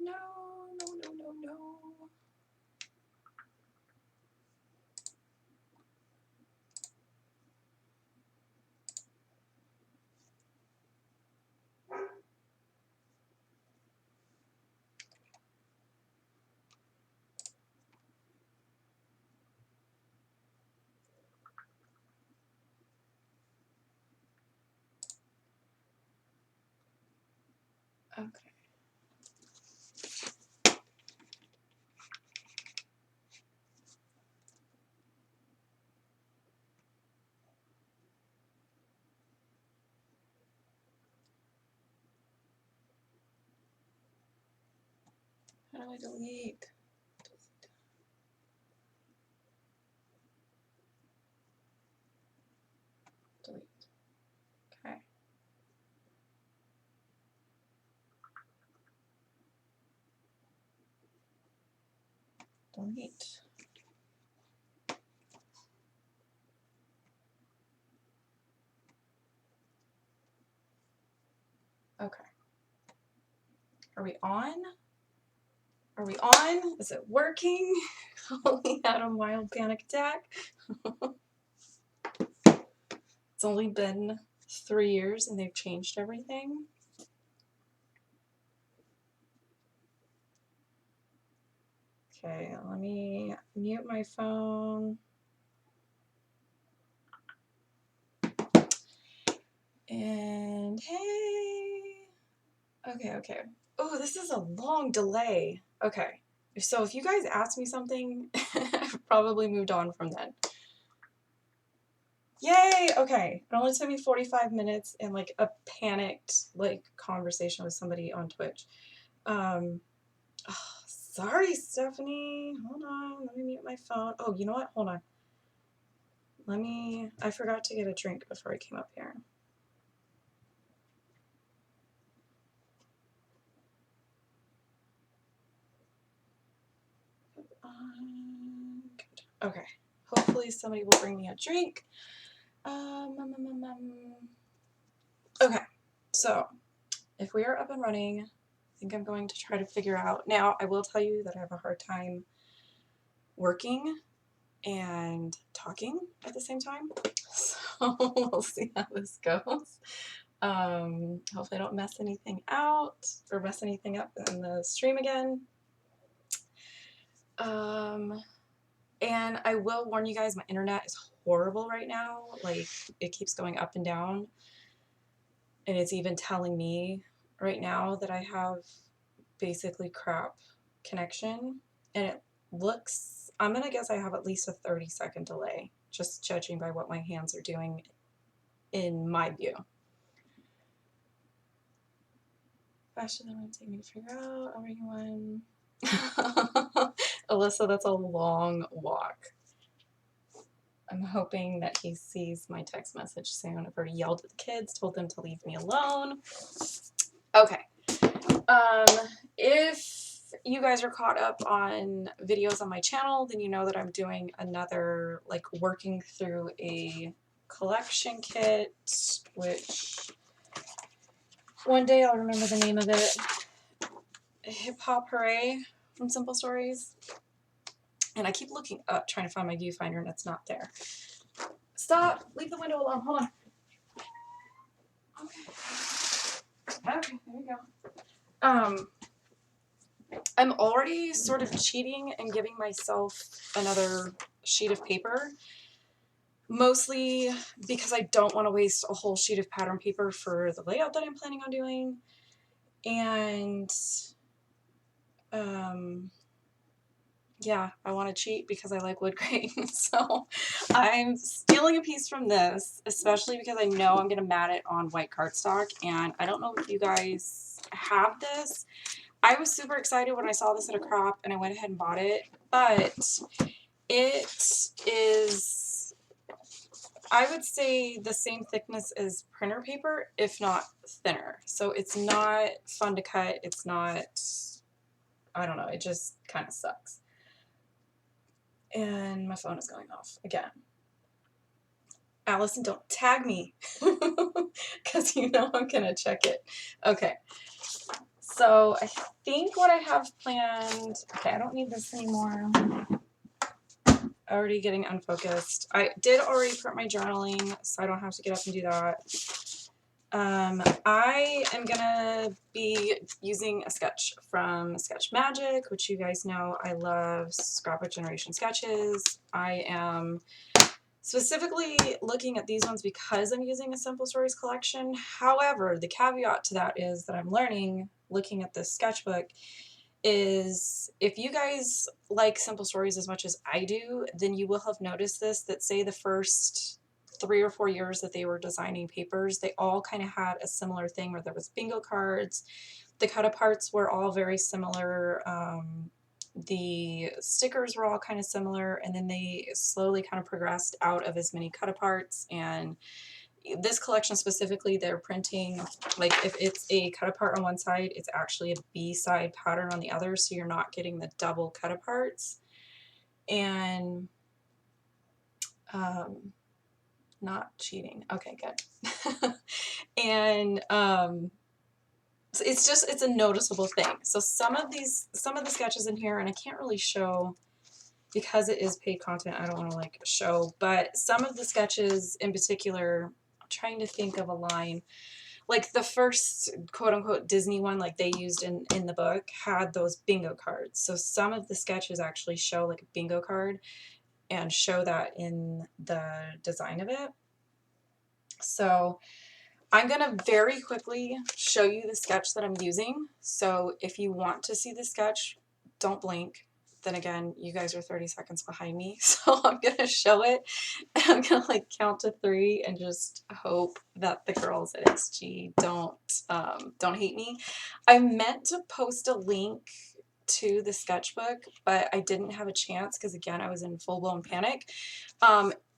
No, no, no, no, no. Okay. How do I delete? Delete. Okay. Delete. Okay. Are we on? Are we on? Is it working? Only had a mild panic attack. It's only been 3 years and they've changed everything. Okay, let me mute my phone. And hey. Okay. Oh, this is a long delay. Okay. So if you guys asked me something, I've probably moved on from then. Yay! Okay. It only took me 45 minutes and like a panicked like conversation with somebody on Twitch. Oh, sorry, Stephanie. Hold on. Let me mute my phone. Oh, you know what? Hold on. I forgot to get a drink before I came up here. Okay. Hopefully somebody will bring me a drink. Okay. So if we are up and running, I think I'm going to try to figure out. Now, I will tell you that I have a hard time working and talking at the same time. So we'll see how this goes. Hopefully I don't mess anything out or mess anything up in the stream again. And I will warn you guys, my internet is horrible right now. Like, it keeps going up and down. And it's even telling me right now that I have basically crap connection. And it looks, I'm going to guess I have at least a 30-second delay, just judging by what my hands are doing in my view. Faster than it would take me to figure out. Everyone. Alyssa, that's a long walk. I'm hoping that he sees my text message soon. I've already yelled at the kids, told them to leave me alone. Okay. If you guys are caught up on videos on my channel, then you know that I'm doing another, like, working through a collection kit, which one day I'll remember the name of it. Hip Hop Hooray from Simple Stories. And I keep looking up trying to find my viewfinder and it's not there. Stop! Leave the window alone. Hold on. Okay, there we go. I'm already sort of cheating and giving myself another sheet of paper. Mostly because I don't want to waste a whole sheet of pattern paper for the layout that I'm planning on doing. And yeah, I want to cheat because I like wood grain. So I'm stealing a piece from this, especially because I know I'm going to mat it on white cardstock. And I don't know if you guys have this. I was super excited when I saw this at a crop and I went ahead and bought it. But it is, I would say, the same thickness as printer paper, if not thinner. So it's not fun to cut. It's not, I don't know, it just kind of sucks. And my phone is going off again. Allison, don't tag me because you know I'm gonna check it. Okay, so I think what I have planned, okay, I don't need this anymore. Already getting unfocused. I did already print my journaling, so I don't have to get up and do that. I am gonna be using a sketch from Sketch Magic, which you guys know I love Scrapbook Generation sketches. I am specifically looking at these ones because I'm using a Simple Stories collection. However, the caveat to that is that I'm learning, looking at this sketchbook, is if you guys like Simple Stories as much as I do, then you will have noticed this, that say the first 3 or 4 years that they were designing papers, they all kind of had a similar thing where there was bingo cards. The cut-aparts were all very similar. The stickers were all kind of similar, and then they slowly kind of progressed out of as many cut-aparts. And this collection specifically, they're printing, like if it's a cut-apart on one side, it's actually a B-side pattern on the other, so you're not getting the double cut-aparts. And not cheating. Okay, good. And so it's a noticeable thing. So some of the sketches in here, and I can't really show because it is paid content, I don't want to like show, but some of the sketches in particular, I'm trying to think of a line, like the first quote unquote Disney one, like they used in the book, had those bingo cards. So some of the sketches actually show like a bingo card and show that in the design of it. So I'm going to very quickly show you the sketch that I'm using. So if you want to see the sketch, don't blink. Then again, you guys are 30 seconds behind me. So I'm going to show it. And I'm going to like count to 3 and just hope that the girls at XG don't hate me. I meant to post a link to the sketchbook, but I didn't have a chance because again, I was in full-blown panic.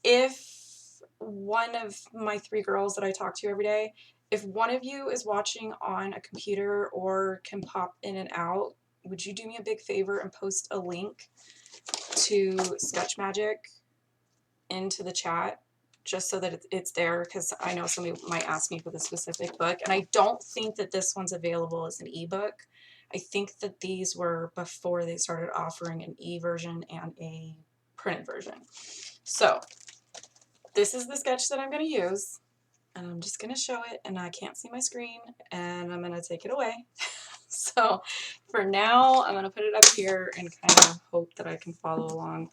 If one of my 3 girls that I talk to every day, if one of you is watching on a computer or can pop in and out, would you do me a big favor and post a link to Sketch Magic into the chat just so that it's there, because I know somebody might ask me for the specific book, and I don't think that this one's available as an ebook. I think that these were before they started offering an e-version and a printed version. So this is the sketch that I'm going to use, and I'm just going to show it, and I can't see my screen, and I'm going to take it away. So for now, I'm going to put it up here and kind of hope that I can follow along.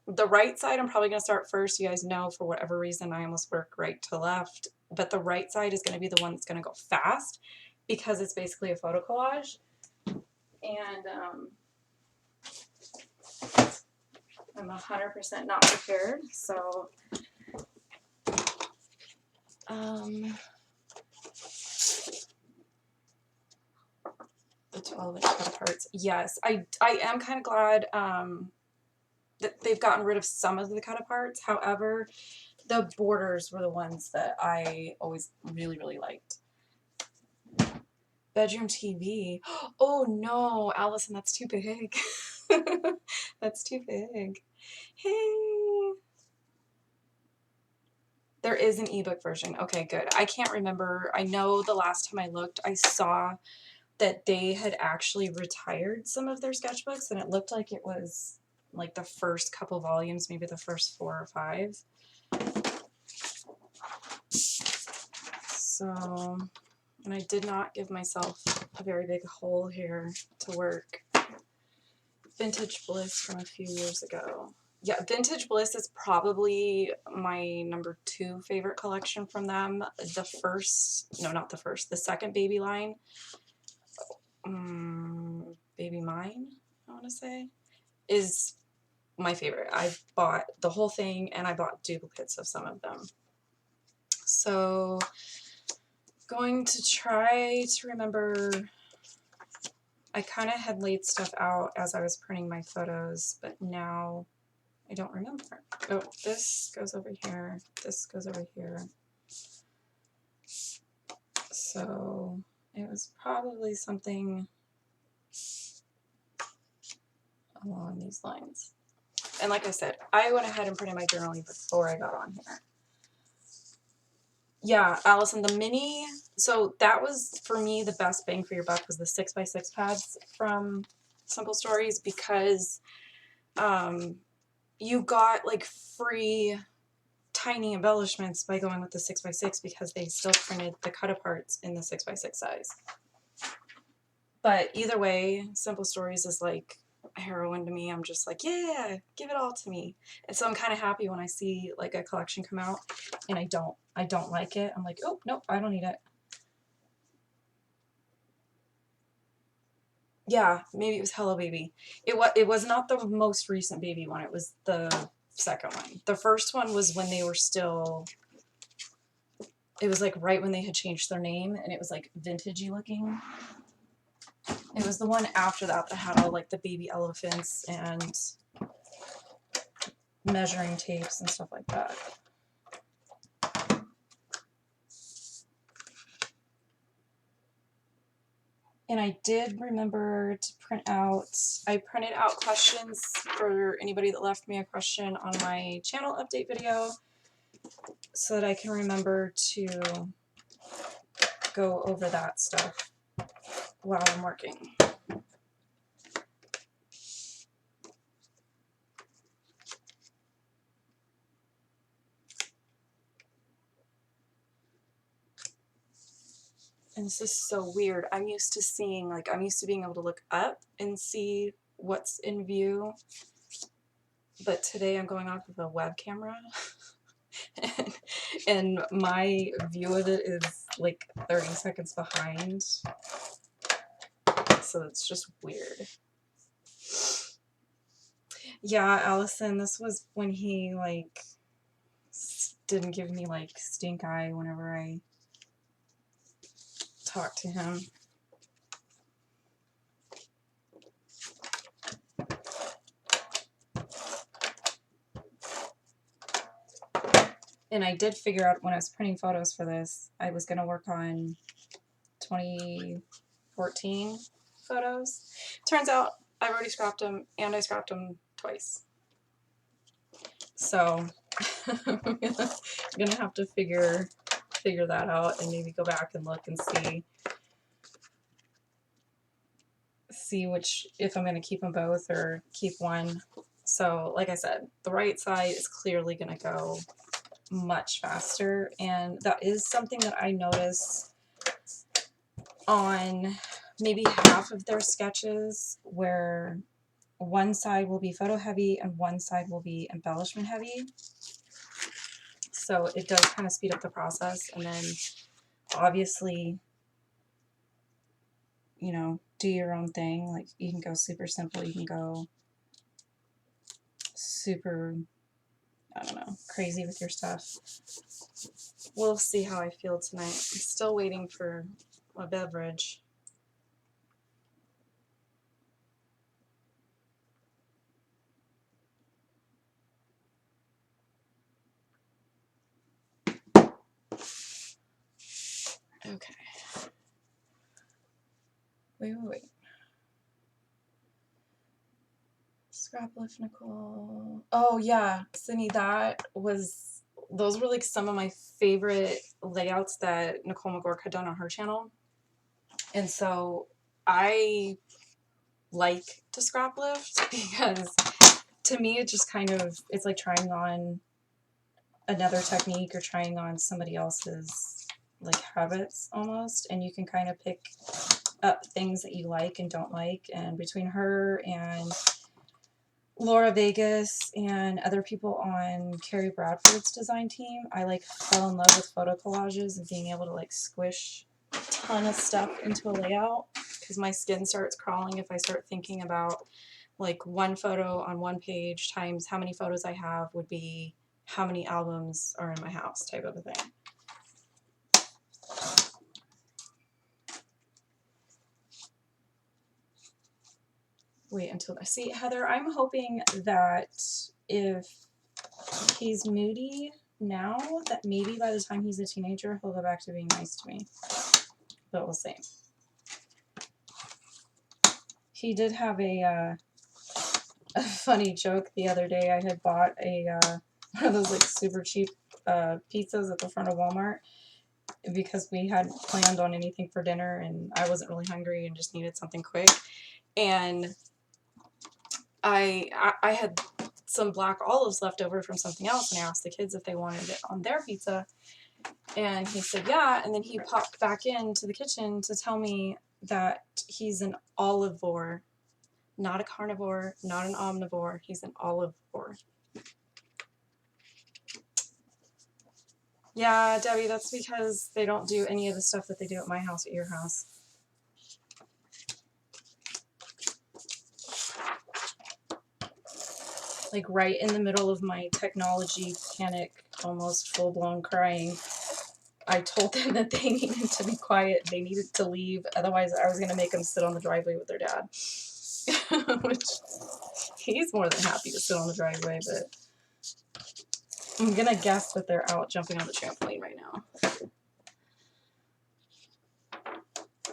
The right side, I'm probably going to start first. You guys know, for whatever reason, I almost work right to left, but the right side is going to be the one that's going to go fast because it's basically a photo collage. And I'm 100% not prepared, so the 12-inch cut parts. Yes, I am kind of glad that they've gotten rid of some of the cut aparts. However, the borders were the ones that I always really, really liked. Bedroom TV. Oh no, Allison, that's too big. That's too big. Hey. There is an ebook version. Okay, good. I can't remember. I know the last time I looked, I saw that they had actually retired some of their sketchbooks, and it looked like it was like the first couple volumes, maybe the first 4 or 5. So, and I did not give myself a very big hole here to work. Vintage Bliss from a few years ago. Yeah, Vintage Bliss is probably my number 2 favorite collection from them. The first, no, not the first, the second baby line, Baby Mine, I want to say, is my favorite. I bought the whole thing, and I bought duplicates of some of them. So, going to try to remember. I kind of had laid stuff out as I was printing my photos, but now I don't remember. Oh, this goes over here. This goes over here. So it was probably something along these lines. And like I said, I went ahead and printed my journaling before I got on here. Yeah, Allison, the mini, so that was, for me, the best bang for your buck was the 6x6 pads from Simple Stories, because you got like free tiny embellishments by going with the 6x6 because they still printed the cut-aparts in the 6x6 size. But either way, Simple Stories is like a heroine to me. I'm just like, yeah, give it all to me. And so I'm kind of happy when I see like a collection come out and I don't like it. I'm like, oh, nope, I don't need it. Yeah, maybe it was Hello Baby. It was not the most recent baby one. It was the second one. The first one was when they were still, it was like right when they had changed their name and it was like vintagey looking. It was the one after that that had all like the baby elephants and measuring tapes and stuff like that. And I did remember to print out, I printed out questions for anybody that left me a question on my channel update video so that I can remember to go over that stuff while I'm working. And this is so weird. I'm used to seeing, like, I'm used to being able to look up and see what's in view. But today I'm going off of a web camera. and my view of it is like 30 seconds behind. So it's just weird. Yeah, Allison, this was when he, like, didn't give me, like, stink eye whenever I talked to him. And I did figure out when I was printing photos for this, I was going to work on 2014 photos. Turns out I've already scrapped them, and I scrapped them twice. So I'm gonna have to figure that out and maybe go back and look and see which, if I'm gonna keep them both or keep one. So like I said, the right side is clearly gonna go much faster, and that is something that I notice on maybe half of their sketches, where one side will be photo heavy and one side will be embellishment heavy. So it does kind of speed up the process. And then obviously, you know, do your own thing. Like, you can go super simple, you can go super, I don't know, crazy with your stuff. We'll see how I feel tonight. I'm still waiting for a beverage. Okay. Wait. Scrapbook, Nicole. Oh yeah, Cindy, those were like some of my favorite layouts that Nicole McGork had done on her channel. And so I like to scrap lift because to me it just kind of, it's like trying on another technique or trying on somebody else's like habits almost, and you can kind of pick up things that you like and don't like. And between her and Laura Vegas and other people on Carrie Bradford's design team, I like fell in love with photo collages and being able to like squish a ton of stuff into a layout, because my skin starts crawling if I start thinking about like one photo on one page times how many photos I have would be how many albums are in my house type of a thing. Wait until I see Heather. I'm hoping that if he's moody now, that maybe by the time he's a teenager, he'll go back to being nice to me. But we'll see. He did have a a funny joke the other day. I had bought a one of those like super cheap pizzas at the front of Walmart because we hadn't planned on anything for dinner and I wasn't really hungry and just needed something quick. And I had some black olives left over from something else, and I asked the kids if they wanted it on their pizza, and he said yeah, and then he popped back into the kitchen to tell me that he's an olivore, not a carnivore, not an omnivore, he's an olivore. Yeah, Debbie, that's because they don't do any of the stuff that they do at my house at your house. Like right in the middle of my technology panic, almost full-blown crying, I told them that they needed to be quiet, they needed to leave, otherwise I was going to make them sit on the driveway with their dad. Which, he's more than happy to sit on the driveway, but I'm going to guess that they're out jumping on the trampoline right now.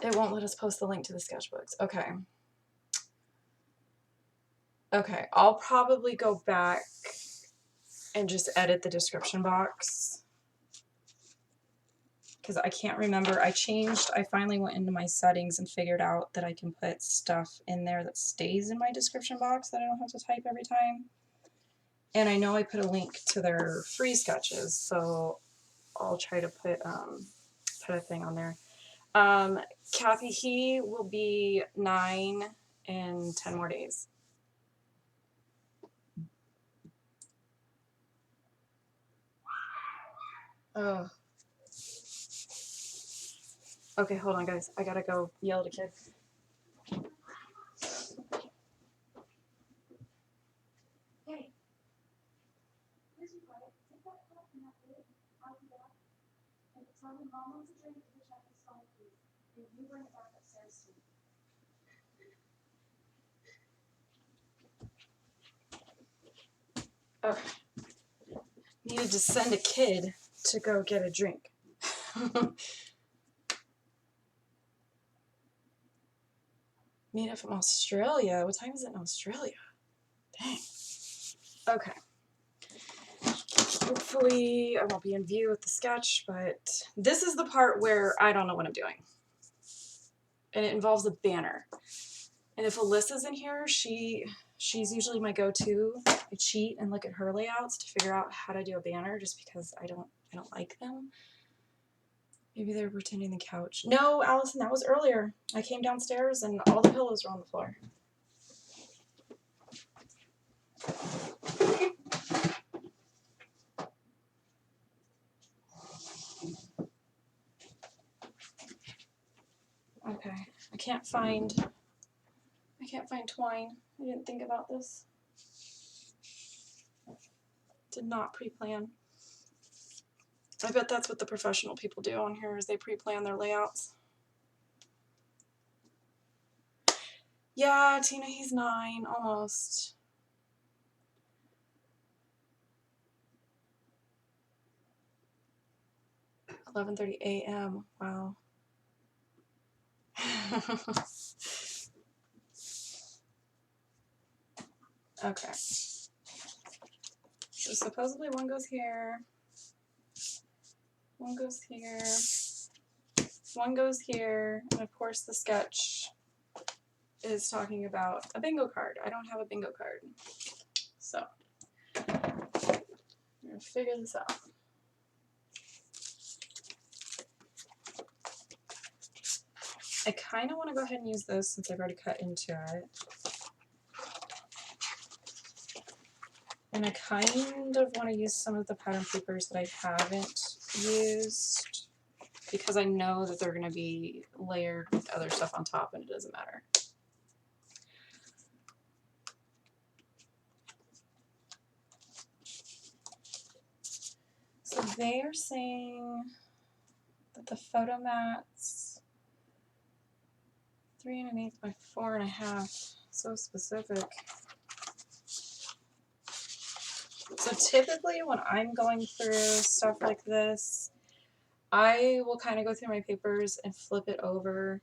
It won't let us post the link to the sketchbooks. Okay. Okay, I'll probably go back and just edit the description box. Because I can't remember. I finally went into my settings and figured out that I can put stuff in there that stays in my description box that I don't have to type every time. And I know I put a link to their free sketches, so I'll try to put a thing on there. Kathy, he will be 9 in 10 more days. Oh. Okay, hold on, guys. I gotta go yell at a kid. Hey. Where's your quiet? Take that cup and that lid. I'll be back. And tell me Mom wants a drink to the check is fine, please. And you bring it back upstairs to me. Okay. Needed to send a kid to go get a drink. Made it from Australia. What time is it in Australia? Dang. Okay. Hopefully I won't be in view with the sketch, but this is the part where I don't know what I'm doing. And it involves a banner. And if Alyssa's in here, she's usually my go-to. I cheat and look at her layouts to figure out how to do a banner just because I don't like them. Maybe they were pretending the couch. No, Allison, that was earlier. I came downstairs and all the pillows were on the floor. Okay, I can't find twine. I didn't think about this. Did not pre-plan. I bet that's what the professional people do on here is they pre-plan their layouts. Yeah, Tina, he's 9, almost. $11:30 a.m. Wow. Okay. So supposedly one goes here. One goes here. One goes here. And of course the sketch is talking about a bingo card. I don't have a bingo card. So I'm going to figure this out. I kind of want to go ahead and use this since I've already cut into it. And I kind of want to use some of the pattern papers that I haven't used because I know that they're going to be layered with other stuff on top and it doesn't matter. So they are saying that the photo mats 3 1/8 by 4 1/2. So specific. So typically when I'm going through stuff like this, I will kind of go through my papers and flip it over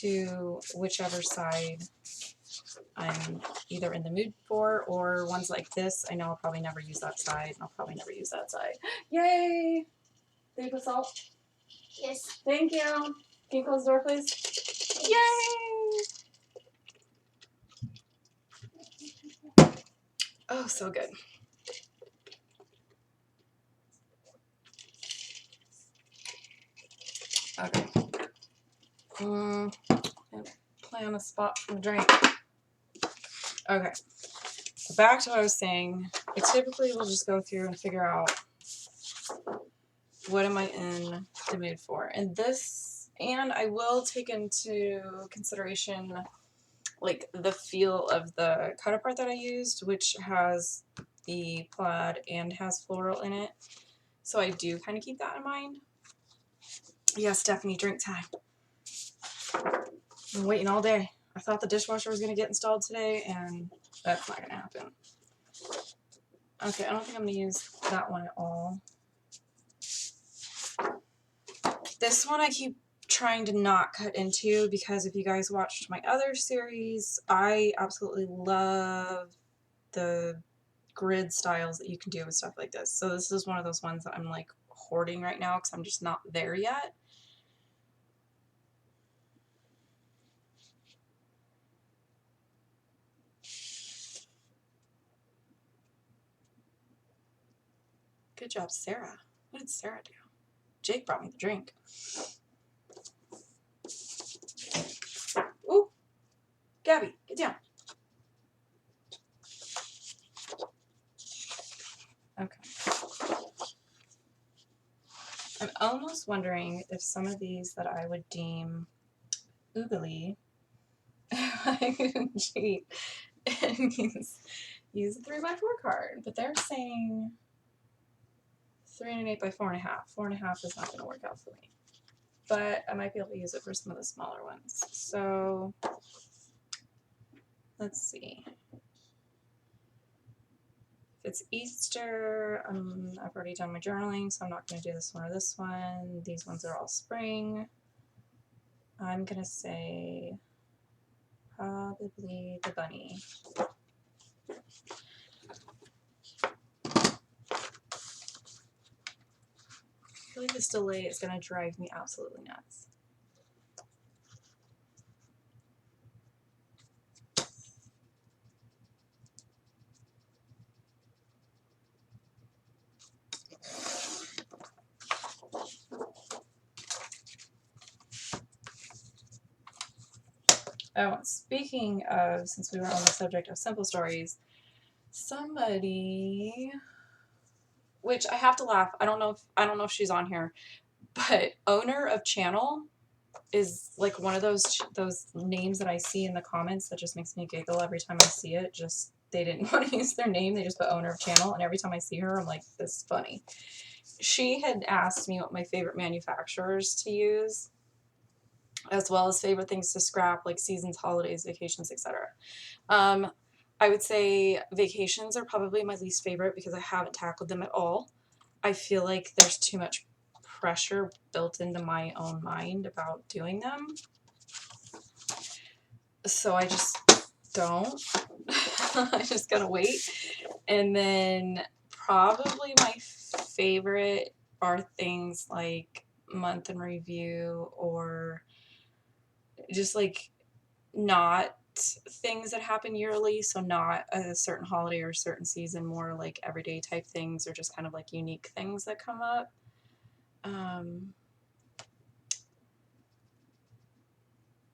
to whichever side I'm either in the mood for, or ones like this, I know I'll probably never use that side, and I'll probably never use that side. Yay! Did you put salt? Yes. Thank you. Can you close the door, please? Yay! Oh, so good. Okay. Play on a spot for a drink. Okay. Back to what I was saying. I typically will just go through and figure out what am I in the mood for. And this, and I will take into consideration like the feel of the cut apart that I used, which has the plaid and has floral in it. So I do kind of keep that in mind. Yeah, Stephanie, drink time. I'm waiting all day. I thought the dishwasher was going to get installed today, and that's not going to happen. Okay, I don't think I'm going to use that one at all. This one I keep trying to not cut into because if you guys watched my other series, I absolutely love the grid styles that you can do with stuff like this. So this is one of those ones that I'm like hoarding right now because I'm just not there yet. Good job, Sarah. What did Sarah do? Jake brought me the drink. Ooh, Gabby, get down. Okay. I'm almost wondering if some of these that I would deem oogly, I could cheat and use a 3x4 card, but they're saying 3 and an 8x4.5. 4.5 is not going to work out for me, but I might be able to use it for some of the smaller ones. So let's see. If it's Easter, I've already done my journaling, so I'm not going to do this one or this one. These ones are all spring. I'm going to say probably the bunny. I feel like this delay is going to drive me absolutely nuts. Oh, speaking of, since we were on the subject of simple stories, somebody, which I have to laugh. I don't know if she's on here, but owner of channel is like one of those names that I see in the comments that just makes me giggle every time I see it. Just they didn't want to use their name, they just put owner of channel, and every time I see her, I'm like, this is funny. She had asked me what my favorite manufacturers to use, as well as favorite things to scrap, like seasons, holidays, vacations, etc. I would say vacations are probably my least favorite because I haven't tackled them at all. I feel like there's too much pressure built into my own mind about doing them. So I just don't. I just gotta wait. And then probably my favorite are things like month in review or just like not things that happen yearly, so not a certain holiday or a certain season, more like everyday type things or just kind of like unique things that come up.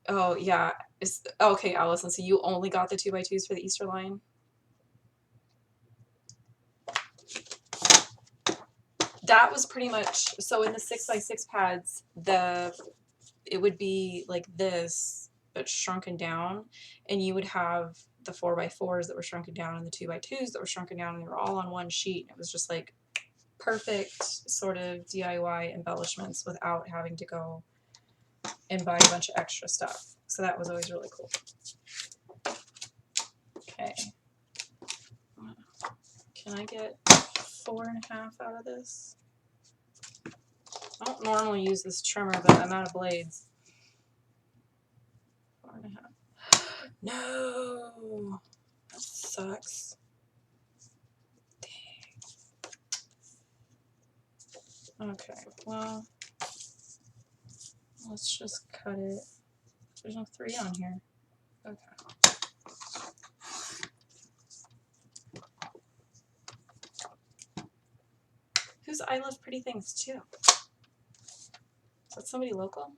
Oh yeah, okay, Allison, so you only got the 2x2s for the Easter line? That was pretty much, so in the 6x6 pads, it would be like this, but shrunken down, and you would have the 4x4s that were shrunken down and the 2x2s that were shrunken down, and they were all on one sheet. It was just like perfect sort of DIY embellishments without having to go and buy a bunch of extra stuff. So that was always really cool. Okay. Can I get 4.5 out of this? I don't normally use this trimmer, but I'm out of blades. 4.5. No! That sucks. Dang. Okay, well, let's just cut it. There's no 3 on here. Okay. Who's I Love Pretty Things Too? Is that somebody local?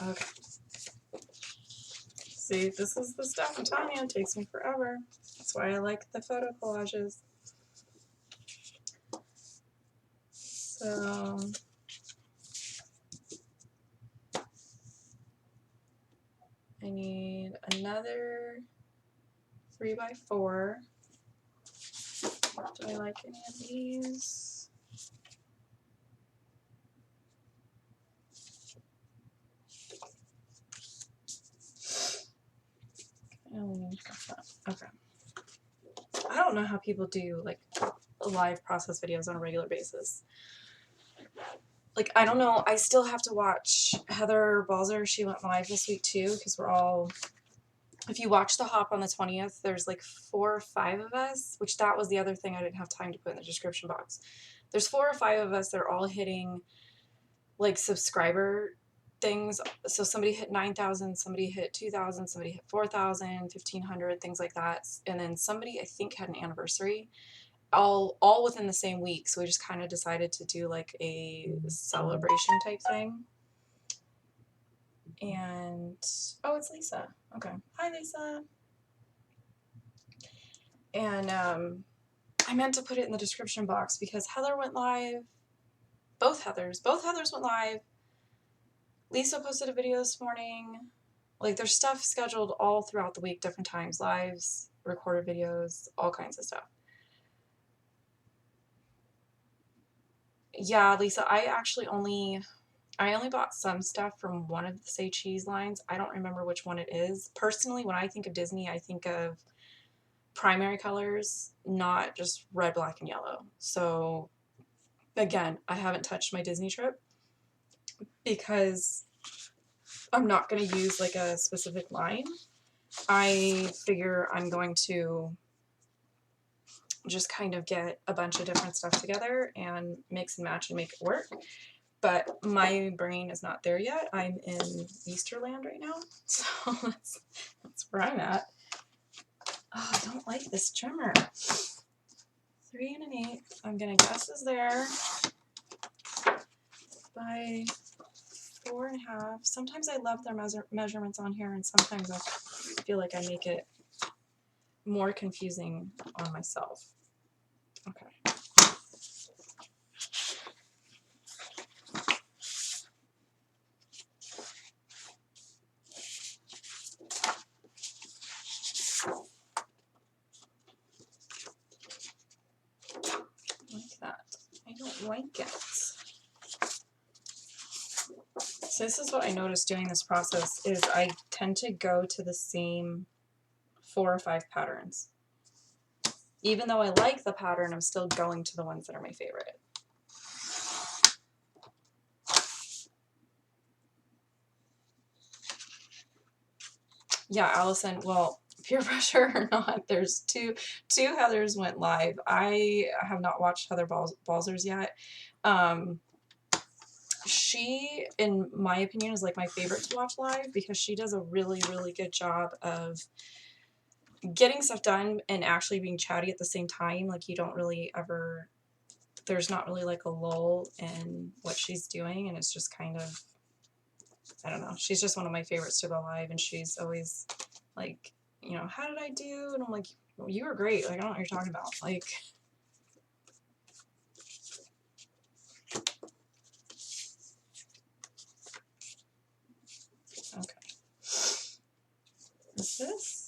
Okay. See, this is the stuff I'm telling you. It takes me forever. That's why I like the photo collages. So, I need another 3x4. Do I like any of these? I only need that. Okay. I don't know how people do like live process videos on a regular basis. Like, I don't know. I still have to watch Heather Balzer. She went live this week too, because we're all, if you watch the hop on the 20th, there's like 4 or 5 of us, which that was the other thing I didn't have time to put in the description box. There's 4 or 5 of us that are all hitting like subscriber things. So somebody hit 9,000, somebody hit 2,000, somebody hit 4,000, 1,500, things like that. And then somebody, I think, had an anniversary. All within the same week, so we just kind of decided to do like a celebration type thing. And oh, it's Lisa. Okay, hi Lisa. And I meant to put it in the description box because Heather went live. Both Heathers went live. Lisa posted a video this morning. Like, there's stuff scheduled all throughout the week, different times, lives, recorded videos, all kinds of stuff. Yeah, Lisa, I only bought some stuff from one of the Say Cheese lines. I don't remember which one it is. Personally, when I think of Disney, I think of primary colors, not just red, black, and yellow. So, again, I haven't touched my Disney trip because I'm not going to use like a specific line. I figure I'm going to just kind of get a bunch of different stuff together and mix and match and make it work. But my brain is not there yet. I'm in Easterland right now, so that's where I'm at. Oh, I don't like this trimmer. 3 1/8. I'm gonna guess is there by 4 1/2. Sometimes I love their measurements on here, and sometimes I feel like I make it more confusing on myself. Okay. Like that. I don't like it. So this is what I noticed doing this process is I tend to go to the same 4 or 5 patterns. Even though I like the pattern, I'm still going to the ones that are my favorite. Yeah, Allison, well, peer pressure or not, there's two Heathers went live. I have not watched Heather Balzer's yet. She, in my opinion, is like my favorite to watch live because she does a really, really good job of getting stuff done and actually being chatty at the same time. Like, you don't really ever, there's not really like a lull in what she's doing, and it's just kind of, I don't know, she's just one of my favorites to go live, and she's always like, you know, how did I do? And I'm like, well, you were great. Like, I don't know what you're talking about. Like, okay. Is this?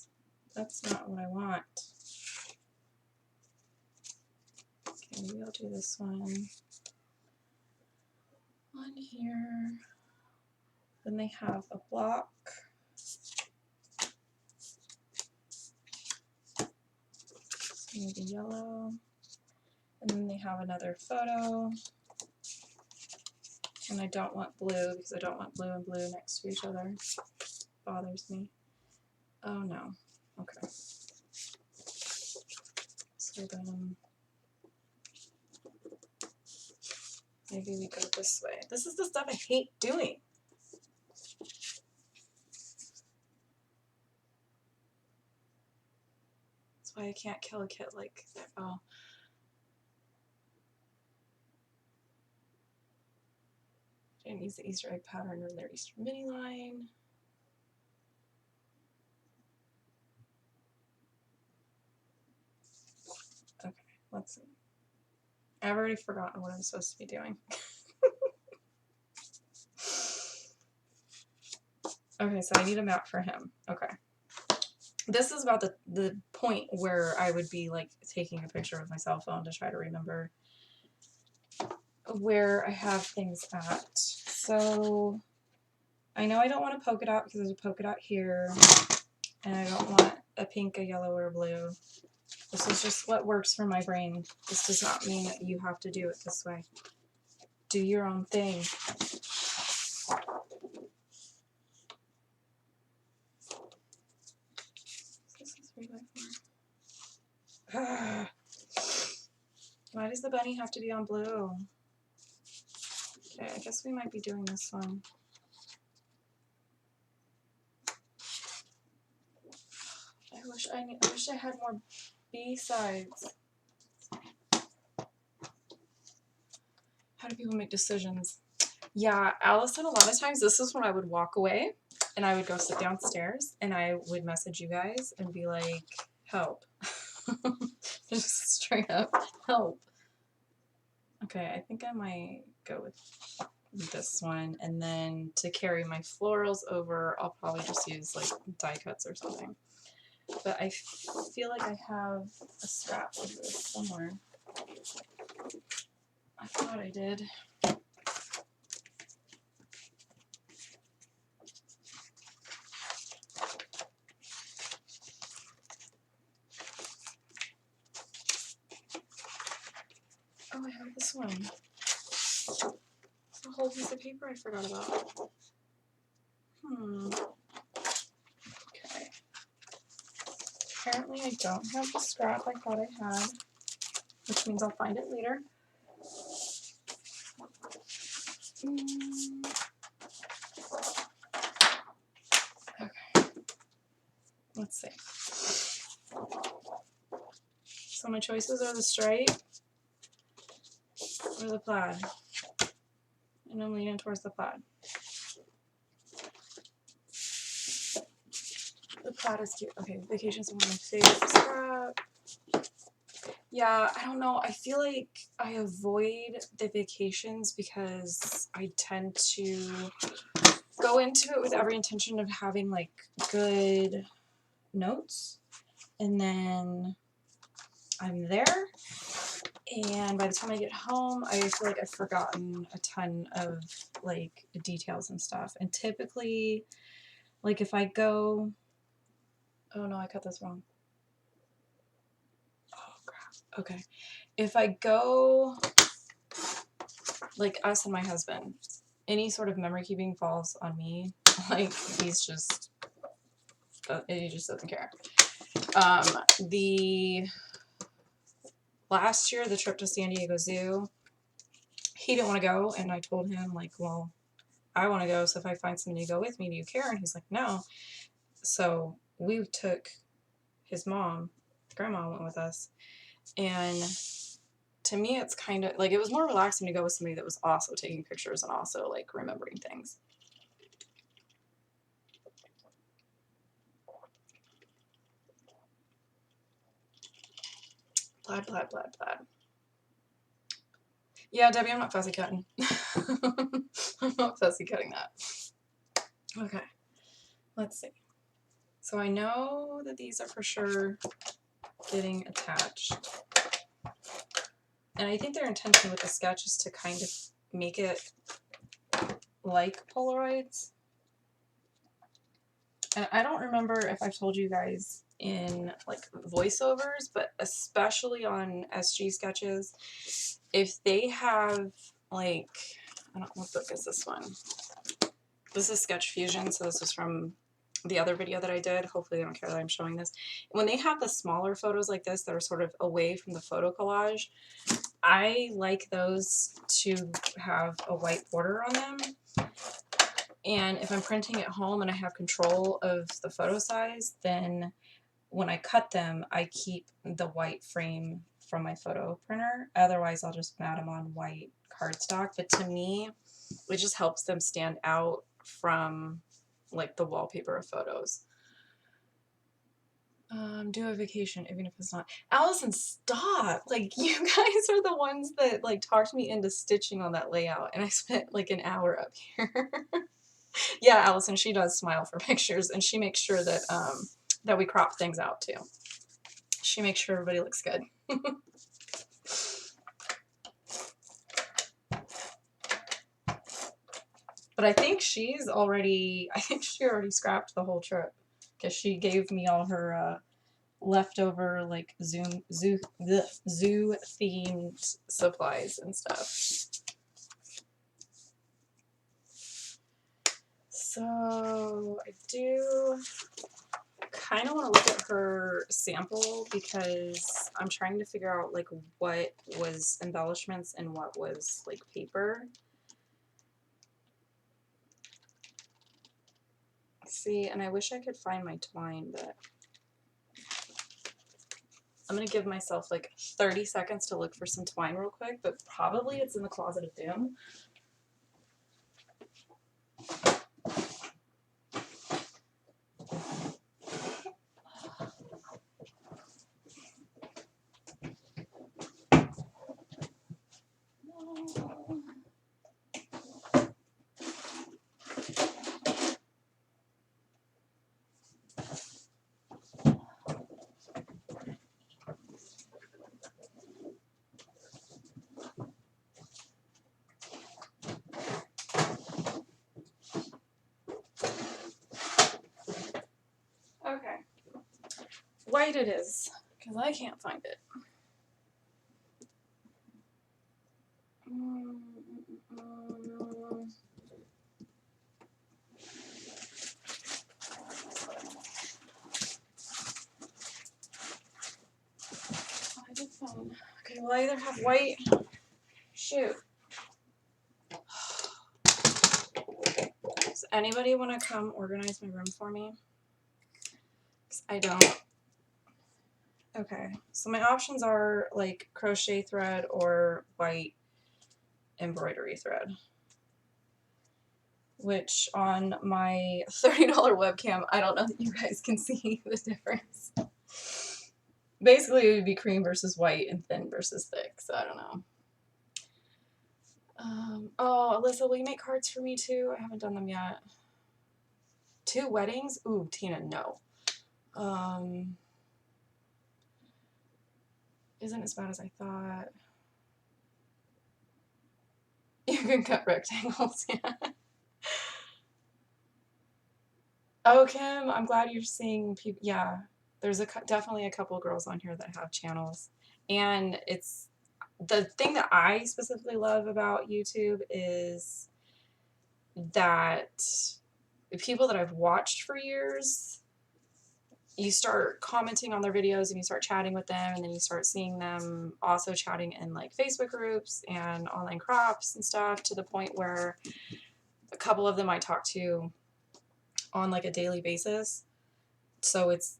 That's not what I want. Okay, maybe I'll do this one. On here. Then they have a block. Maybe yellow. And then they have another photo. And I don't want blue because I don't want blue and blue next to each other. Bothers me. Oh no. Okay. So then maybe we go this way. This is the stuff I hate doing. That's why I can't kill a kit like that. Oh. Didn't use the Easter egg pattern in their Easter mini line. Okay, let's see. I've already forgotten what I'm supposed to be doing. Okay, so I need a map for him. Okay. This is about the point where I would be like taking a picture with my cell phone to try to remember where I have things at. So I know I don't want a polka dot because there's a polka dot here, and I don't want a pink, a yellow, or a blue. This is just what works for my brain. This does not mean that you have to do it this way. Do your own thing. This is 3x4. Why does the bunny have to be on blue? Okay, I guess we might be doing this one. I wish I had more B-sides. How do people make decisions? Yeah, Allison, a lot of times this is when I would walk away and I would go sit downstairs and I would message you guys and be like, help. Just straight up, help. Okay, I think I might go with this one, and then to carry my florals over, I'll probably just use like die cuts or something. But I feel like I have a scrap of this somewhere. I thought I did. Oh, I have this one. It's a whole piece of paper I forgot about. Okay. Apparently I don't have the scrap I thought I had, which means I'll find it later. Okay. Let's see. So my choices are the stripe or the plaid. And I'm leaning towards the plaid. The plaid is cute. Okay, vacations are one of my favorite scrap. Yeah, I don't know. I feel like I avoid the vacations because I tend to go into it with every intention of having like good notes. And then I'm there. And by the time I get home, I feel like I've forgotten a ton of like details and stuff. And typically, like if I go, oh no, I cut this wrong. Oh crap. Okay. If I go, like us and my husband, any sort of memory keeping falls on me. Like he just doesn't care. The last year, the trip to San Diego Zoo, he didn't want to go, and I told him like, well, I want to go, so if I find somebody to go with me, do you care? And he's like, no. So we took his mom, grandma went with us, and to me it's kind of like it was more relaxing to go with somebody that was also taking pictures and also like remembering things. Plaid, plaid, plaid, plaid. Yeah, Debbie, I'm not fussy cutting. I'm not fussy cutting that. Okay, let's see. So I know that these are for sure getting attached. And I think their intention with the sketch is to kind of make it like Polaroids. And I don't remember if I've told you guys in like voiceovers, but especially on SG sketches, if they have like, I don't know what book is this one. This is Sketch Fusion, so this is from the other video that I did. Hopefully they don't care that I'm showing this. When they have the smaller photos like this that are sort of away from the photo collage, I like those to have a white border on them. And if I'm printing at home and I have control of the photo size, then when I cut them, I keep the white frame from my photo printer. Otherwise, I'll just mat them on white cardstock. But to me, it just helps them stand out from like the wallpaper of photos. Do a vacation, even if it's not. Allison, stop! Like, you guys are the ones that like talked me into stitching on that layout, and I spent like an hour up here. Yeah, Allison, she does smile for pictures, and she makes sure that that we crop things out too. She makes sure everybody looks good. But I think she already scrapped the whole trip because she gave me all her leftover like zoo themed supplies and stuff. So I do kind of want to look at her sample because I'm trying to figure out like what was embellishments and what was like paper. See, and I wish I could find my twine, but I'm going to give myself like 30 seconds to look for some twine real quick, but probably it's in the closet of doom. Okay. White it is, because I can't find it. I did find. Okay, well, I either have white. Shoot. Does anybody want to come organize my room for me? Because I don't. Okay, so my options are like crochet thread or white embroidery thread, which on my $30 webcam, I don't know that you guys can see the difference. Basically, it would be cream versus white and thin versus thick, so I don't know. Oh, Alyssa, will you make cards for me too? I haven't done them yet. 2 weddings? Ooh, Tina, no. Isn't as bad as I thought. You can cut rectangles, yeah. Oh, Kim, I'm glad you're seeing people. Yeah, there's definitely a couple girls on here that have channels. And it's the thing that I specifically love about YouTube is that people that I've watched for years, you start commenting on their videos and you start chatting with them, and then you start seeing them also chatting in like Facebook groups and online crops and stuff, to the point where a couple of them I talk to on like a daily basis. So it's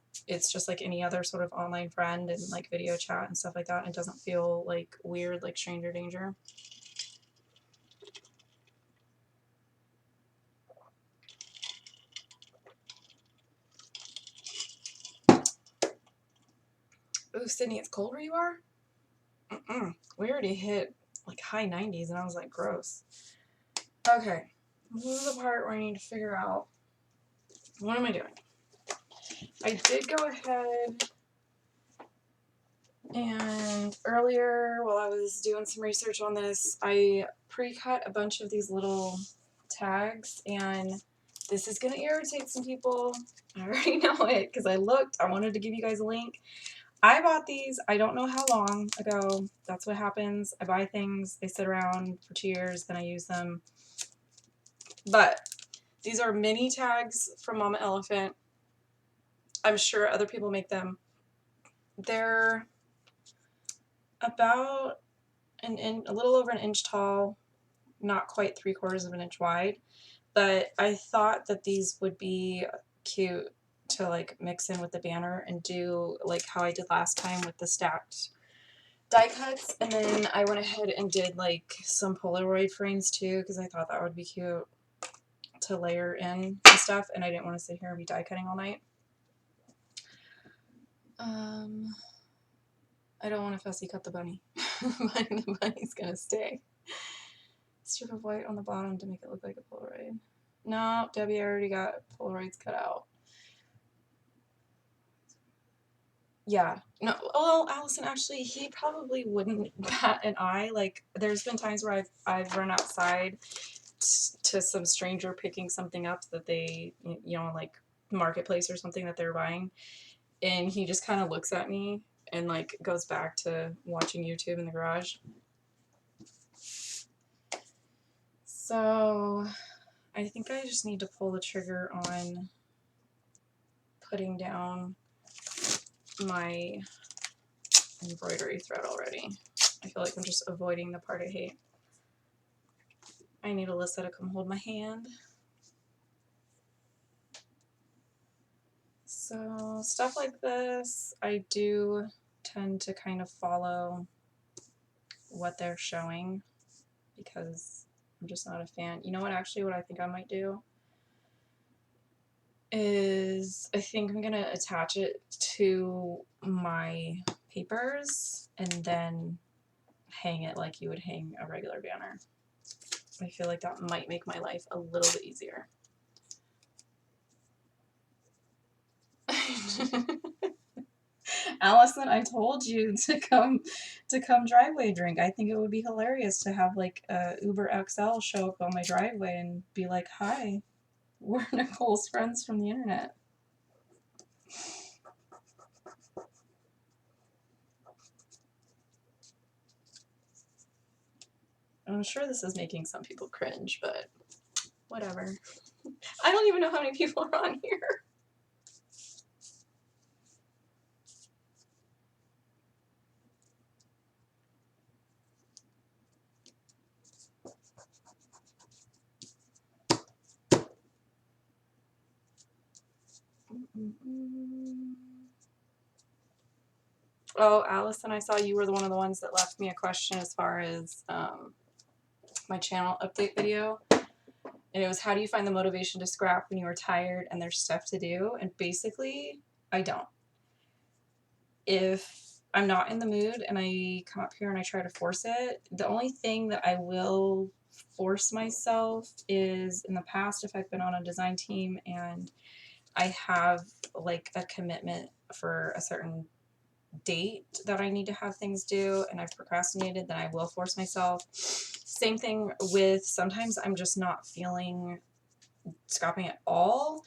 just like any other sort of online friend and like video chat and stuff like that. And it doesn't feel like weird, like stranger danger. Ooh, Sydney, it's cold where you are? We already hit like high 90s and I was like, gross. Okay, this is the part where I need to figure out, what am I doing? I did go ahead and earlier while I was doing some research on this, I pre-cut a bunch of these little tags, and This is going to irritate some people. I already know it because I looked. I wanted to give you guys a link. I bought these, I don't know how long ago. That's what happens. I buy things, they sit around for 2 years, then I use them. But these are mini tags from Mama Elephant. I'm sure other people make them. They're about a little over an inch tall, not quite 3/4 of an inch wide. But I thought that these would be cute to like mix in with the banner and do like how I did last time with the stacked die cuts. And then I went ahead and did like some Polaroid frames too because I thought that would be cute to layer in and stuff, and I didn't want to sit here and be die cutting all night. I don't want to fussy cut the bunny. But the bunny's gonna stay. Strip of white on the bottom to make it look like a Polaroid. No, Debbie already got Polaroids cut out. Yeah. No, well, Allison, actually, he probably wouldn't bat an eye. Like, there's been times where I've run outside to some stranger picking something up that they, you know, like marketplace or something that they're buying, and he just kind of looks at me and like goes back to watching YouTube in the garage. So I think I just need to pull the trigger on putting down my embroidery thread already. I feel like I'm just avoiding the part I hate. I need Alyssa to come hold my hand. So stuff like this, I do tend to kind of follow what they're showing because I'm just not a fan. You know what, actually, what I think I might do is I think I'm gonna attach it to my papers and then hang it like you would hang a regular banner. I feel like that might make my life a little bit easier. Allison, I told you to come driveway drink. I think it would be hilarious to have like a Uber XL show up on my driveway and be like, "Hi, we're Nicole's friends from the internet." I'm sure this is making some people cringe, but whatever. I don't even know how many people are on here. Oh, Allison, I saw you were one of the ones that left me a question as far as my channel update video. And it was, how do you find the motivation to scrap when you are tired and there's stuff to do? And basically, I don't. If I'm not in the mood and I come up here and I try to force it, the only thing that I will force myself is in the past, if I've been on a design team and I have like a commitment for a certain date that I need to have things due and I've procrastinated, then I will force myself. Same thing with sometimes I'm just not feeling scrapping at all,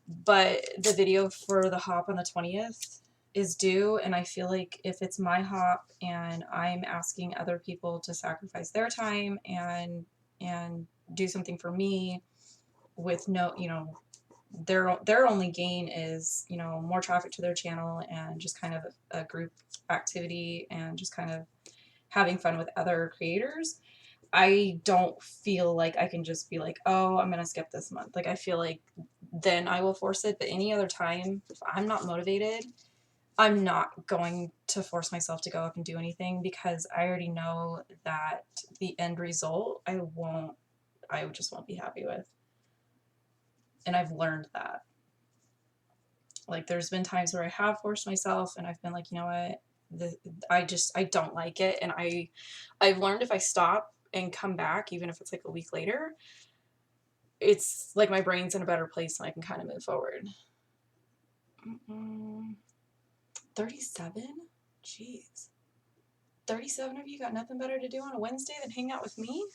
but the video for the hop on the 20th is due, and I feel like if it's my hop and I'm asking other people to sacrifice their time and do something for me with no, you know, their only gain is, you know, more traffic to their channel and just kind of a group activity and just kind of having fun with other creators, I don't feel like I can just be like, oh, I'm gonna skip this month. Like, I feel like then I will force it, but any other time, if I'm not motivated, I'm not going to force myself to go up and do anything because I already know that the end result I just won't be happy with. And I've learned that. Like, there's been times where I have forced myself and I've been like, you know what, I don't like it. And I've learned if I stop and come back, even if it's like a week later, it's like my brain's in a better place and I can kind of move forward. 37? Jeez. 37 of you got nothing better to do on a Wednesday than hang out with me?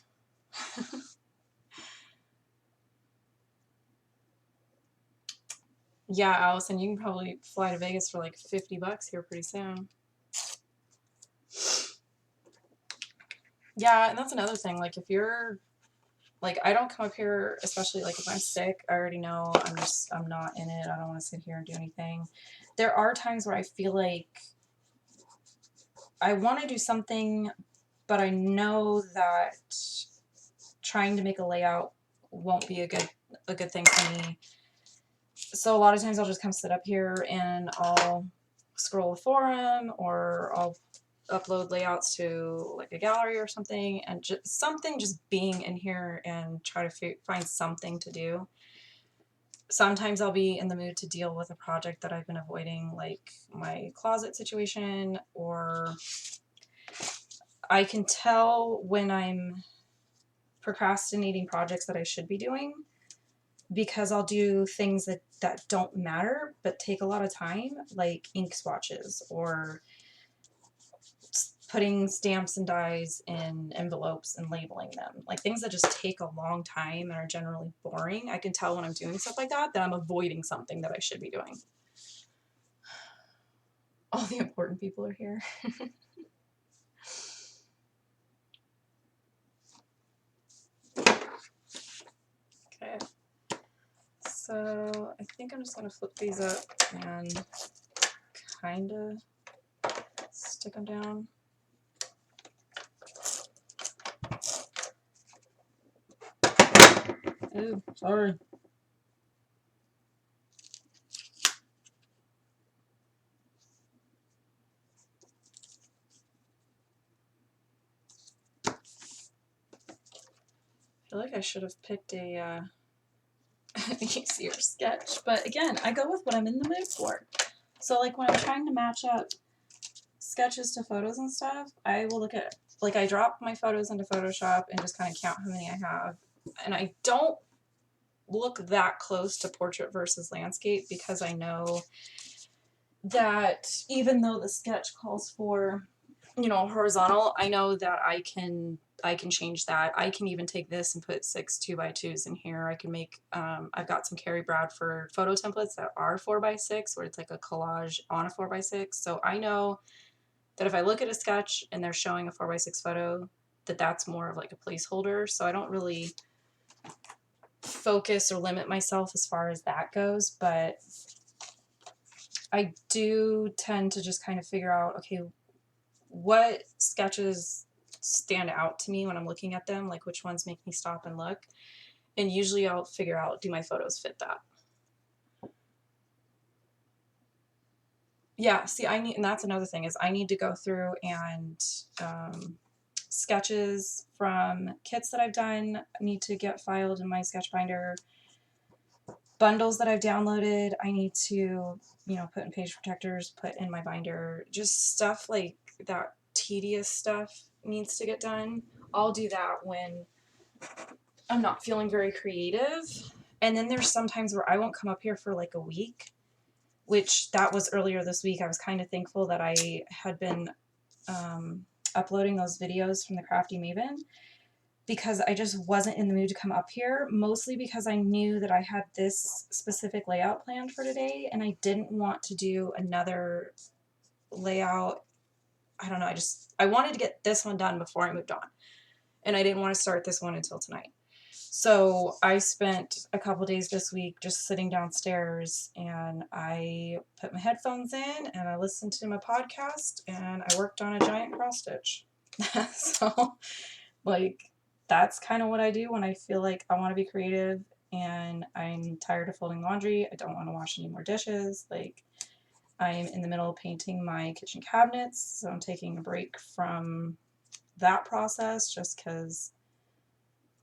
Yeah, Allison, you can probably fly to Vegas for like $50 here pretty soon. Yeah, and that's another thing. Like, if you're, like, I don't come up here, especially, like, if I'm sick, I already know I'm not in it. I don't want to sit here and do anything. There are times where I feel like I want to do something, but I know that trying to make a layout won't be a good thing for me. So a lot of times I'll just come sit up here and I'll scroll a forum, or I'll upload layouts to like a gallery or something, and just being in here and try to find something to do. Sometimes I'll be in the mood to deal with a project that I've been avoiding, like my closet situation, or I can tell when I'm procrastinating projects that I should be doing, because I'll do things that don't matter but take a lot of time, like ink swatches or putting stamps and dies in envelopes and labeling them, like things that just take a long time and are generally boring. I can tell when I'm doing stuff like that I'm avoiding something that I should be doing. All the important people are here. Okay, so I think I'm just going to flip these up and kind of stick them down. Ooh, sorry. I feel like I should have picked a easier sketch, but again, I go with what I'm in the mood for. So like when I'm trying to match up sketches to photos and stuff, I will look at, like, I drop my photos into Photoshop and just kind of count how many I have, and I don't look that close to portrait versus landscape, because I know that even though the sketch calls for, you know, horizontal, I know that I can change that. I can even take this and put 6 2x2s in here. I can make, I've got some Carrie Bradford photo templates that are 4x6, where it's like a collage on a 4x6. So I know that if I look at a sketch and they're showing a 4x6 photo, that's more of like a placeholder. So I don't really focus or limit myself as far as that goes, but I do tend to just kind of figure out, okay, what sketches stand out to me when I'm looking at them, like which ones make me stop and look, and usually I'll figure out, do my photos fit that? Yeah, see, and that's another thing, is I need to go through and sketches from kits that I've done need to get filed in my sketch binder. Bundles that I've downloaded, I need to, you know, put in page protectors, put in my binder. Just stuff like that, tedious stuff needs to get done. I'll do that when I'm not feeling very creative. And then there's sometimes where I won't come up here for like a week, which that was earlier this week. I was kind of thankful that I had been uploading those videos from the Crafty Maven, because I just wasn't in the mood to come up here, mostly because I knew that I had this specific layout planned for today, and I didn't want to do another layout. I don't know, I wanted to get this one done before I moved on, and I didn't want to start this one until tonight. So I spent a couple days this week just sitting downstairs, and I put my headphones in and I listened to my podcast and I worked on a giant cross stitch. So like, that's kind of what I do when I feel like I want to be creative and I'm tired of folding laundry. I don't want to wash any more dishes. Like, I'm in the middle of painting my kitchen cabinets, so I'm taking a break from that process just because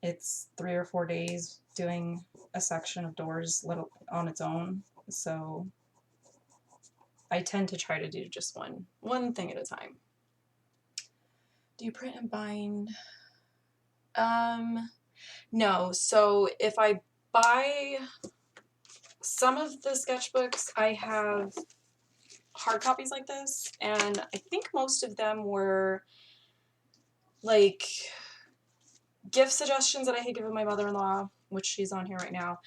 it's 3 or 4 days doing a section of doors little on its own. So I tend to try to do just one thing at a time. Do you print and bind? No. So if I buy some of the sketchbooks, I have hard copies like this, and I think most of them were like gift suggestions that I had given my mother-in-law, which she's on here right now.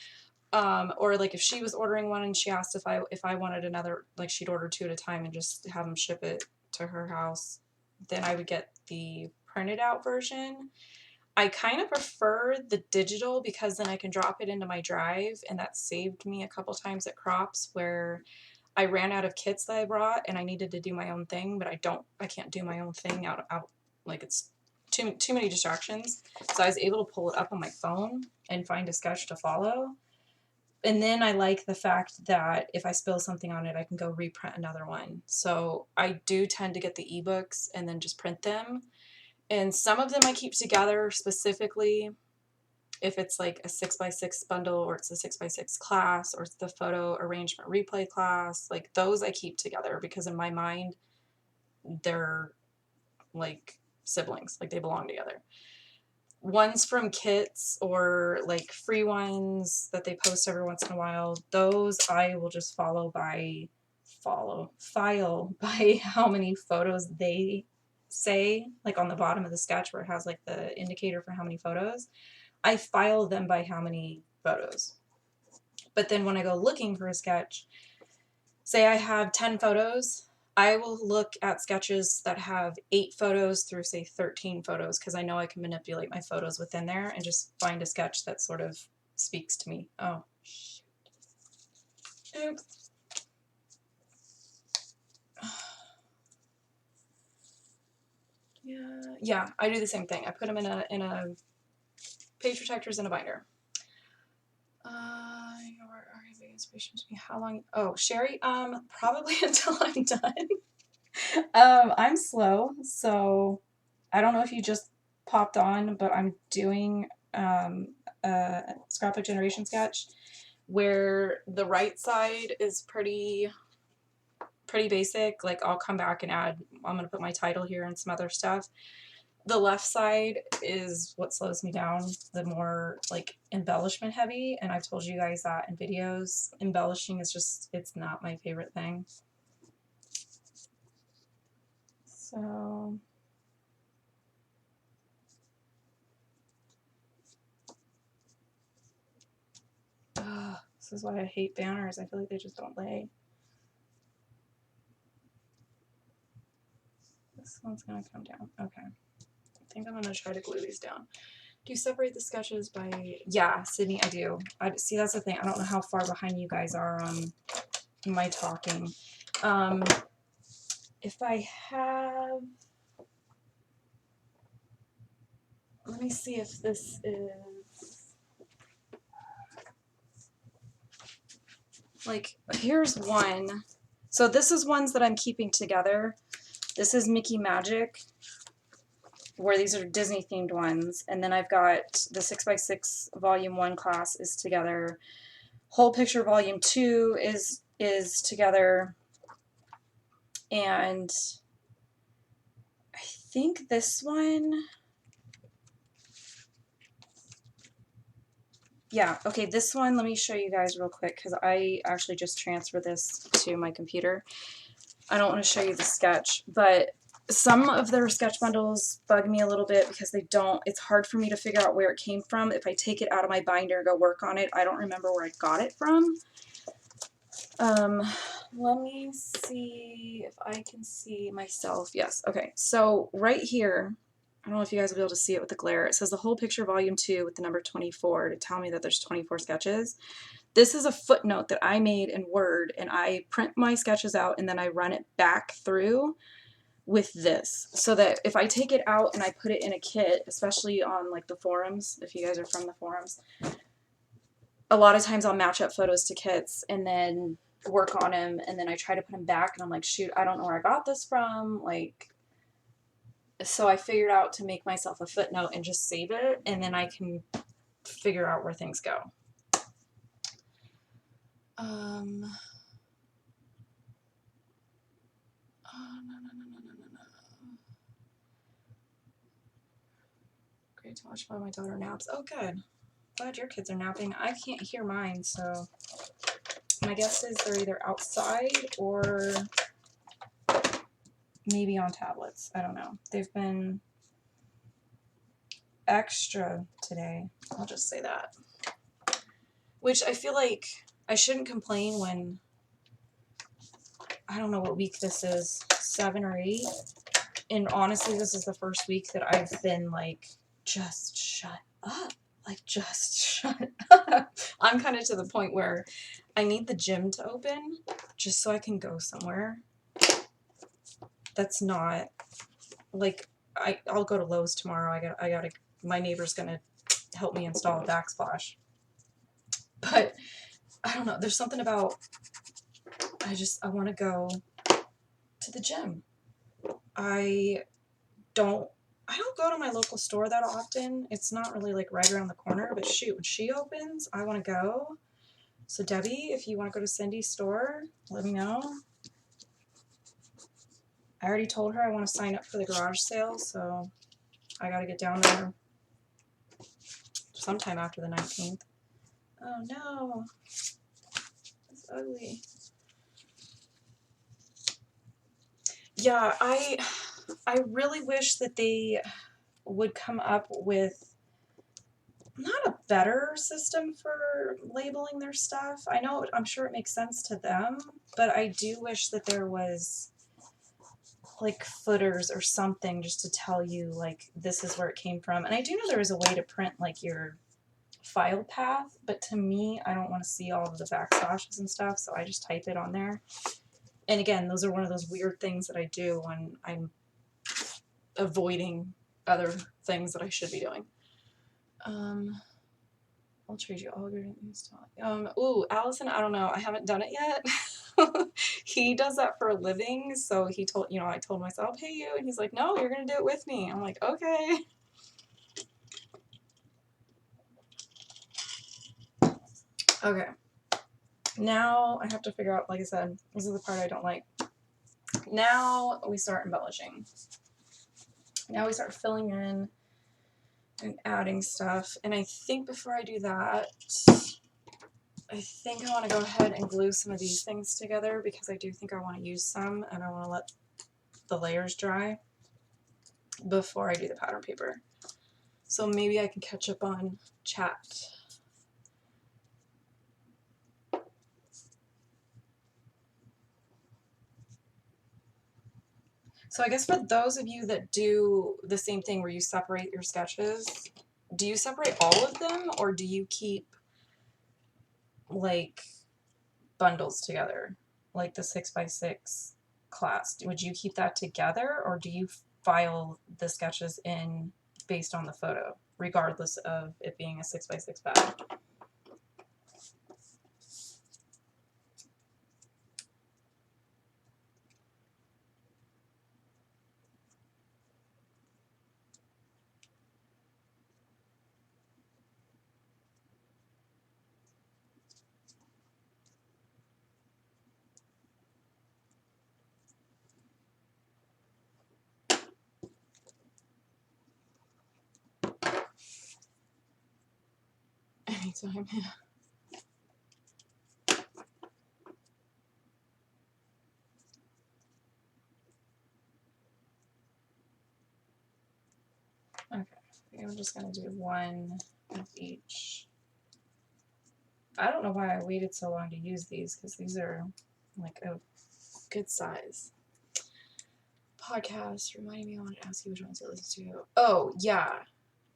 Or like if she was ordering one and she asked if I wanted another, like she'd order 2 at a time and just have them ship it to her house, then I would get the printed out version. I kind of prefer the digital because then I can drop it into my drive, and that saved me a couple times at crops where I ran out of kits that I brought and I needed to do my own thing, but I can't do my own thing out like it's too many distractions. So I was able to pull it up on my phone and find a sketch to follow. And then I like the fact that if I spill something on it, I can go reprint another one. So I do tend to get the ebooks and then just print them. And some of them I keep together specifically if it's like a 6x6 bundle or it's a 6x6 class or it's the photo arrangement replay class. Like those I keep together because in my mind, they're like siblings, like they belong together. Ones from kits or like free ones that they post every once in a while, those I will just file by how many photos they say, like on the bottom of the sketch where it has like the indicator for how many photos. I file them by how many photos. But then when I go looking for a sketch, say I have 10 photos, I will look at sketches that have 8 photos through, say, 13 photos, because I know I can manipulate my photos within there and just find a sketch that sort of speaks to me. Oh, shoot. Oops. Yeah, I do the same thing. I put them in a page protectors in a binder. Where are you big inspiration to me? How long? Oh, Sherry. Probably until I'm done. I'm slow, so I don't know if you just popped on, but I'm doing a Scrapbook generation sketch where the right side is pretty basic. Like I'll come back and add. I'm gonna put my title here and some other stuff. The left side is what slows me down, the more like embellishment heavy, and I've told you guys that in videos. Embellishing is just, it's not my favorite thing. So this is why I hate banners. I feel like they just don't lay. This one's gonna come down. Okay. I think I'm gonna try to glue these down. Do you separate the sketches by... Yeah, Sydney, I do. See, that's the thing. I don't know how far behind you guys are on my talking. If I have... Let me see if this is... Like, here's one. So this is ones that I'm keeping together. This is Mickey Magic, where these are Disney themed ones. And then I've got the 6x6 volume 1 class is together. Whole Picture volume 2 is together. And I think this one, yeah, okay, this one, let me show you guys real quick because I actually just transferred this to my computer. I don't want to show you the sketch, but some of their sketch bundles bug me a little bit because they don't, it's hard for me to figure out where it came from. If I take it out of my binder and go work on it, I don't remember where I got it from. Let me see if I can see myself. Yes, okay, so right here, I don't know if you guys will be able to see it with the glare. It says the Whole Picture volume 2 with the number 24 to tell me that there's 24 sketches. This is a footnote that I made in Word, and I print my sketches out and then I run it back through with this so that if I take it out and I put it in a kit, especially on like the forums, if you guys are from the forums, a lot of times I'll match up photos to kits and then work on them, and then I try to put them back and I'm like, shoot, I don't know where I got this from. Like, so I figured out to make myself a footnote and just save it, and then I can figure out where things go. No. Great to watch while my daughter naps. Oh, good. Glad your kids are napping. I can't hear mine, so my guess is they're either outside or maybe on tablets. I don't know. They've been extra today. I'll just say that. which I feel like I shouldn't complain when, I don't know what week this is, 7 or 8. And honestly, this is the first week that I've been like, just shut up. Like, just shut up. I'm kind of to the point where I need the gym to open just so I can go somewhere. That's not, like, I'll go to Lowe's tomorrow. I gotta, my neighbor's gonna help me install a backsplash. But I don't know. There's something about, I want to go to the gym. I don't go to my local store that often. It's not really like right around the corner, but shoot, when she opens, I want to go. So Debbie, if you want to go to Cindy's store, let me know. I already told her I want to sign up for the garage sale, so I got to get down there sometime after the 19th. Oh no, it's ugly. Yeah, I really wish that they would come up with not a better system for labeling their stuff. I'm sure it makes sense to them, but I do wish that there was like footers or something just to tell you like this is where it came from. And I do know there is a way to print like your file path, but to me, I don't want to see all of the backslashes and stuff, so I just type it on there. And again, those are one of those weird things that I do when I'm avoiding other things that I should be doing. I'll trade you all your news talk. Ooh, Allison, I don't know. I haven't done it yet. He does that for a living, so he told, I told myself, I'll pay you, and he's like, no, you're gonna do it with me. I'm like, okay. Okay. Now I have to figure out, like I said, this is the part I don't like. Now we start embellishing. Now we start filling in and adding stuff. And I think before I do that, I think I want to go ahead and glue some of these things together because I do think I want to use some and I want to let the layers dry before I do the pattern paper. So maybe I can catch up on chat. So I guess for those of you that do the same thing where you separate your sketches, do you separate all of them or do you keep like bundles together, like the 6x6 class? Would you keep that together or do you file the sketches in based on the photo, regardless of it being a 6x6 bag? Anytime, yeah. Okay, I'm just gonna do one of each. I don't know why I waited so long to use these because these are like a good size. Podcast reminding me, I wanted to ask you which ones to listen to. Oh, yeah.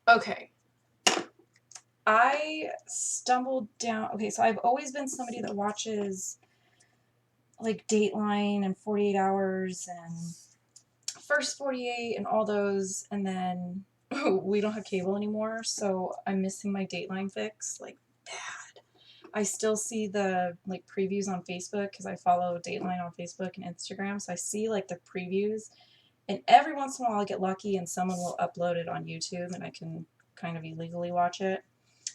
Okay. I stumbled down. Okay, so I've always been somebody that watches like Dateline and 48 Hours and First 48 and all those, and then we don't have cable anymore, so I'm missing my Dateline fix like bad. I still see the like previews on Facebook because I follow Dateline on Facebook and Instagram, so I see like the previews, and every once in a while I get lucky and someone will upload it on YouTube and I can kind of illegally watch it,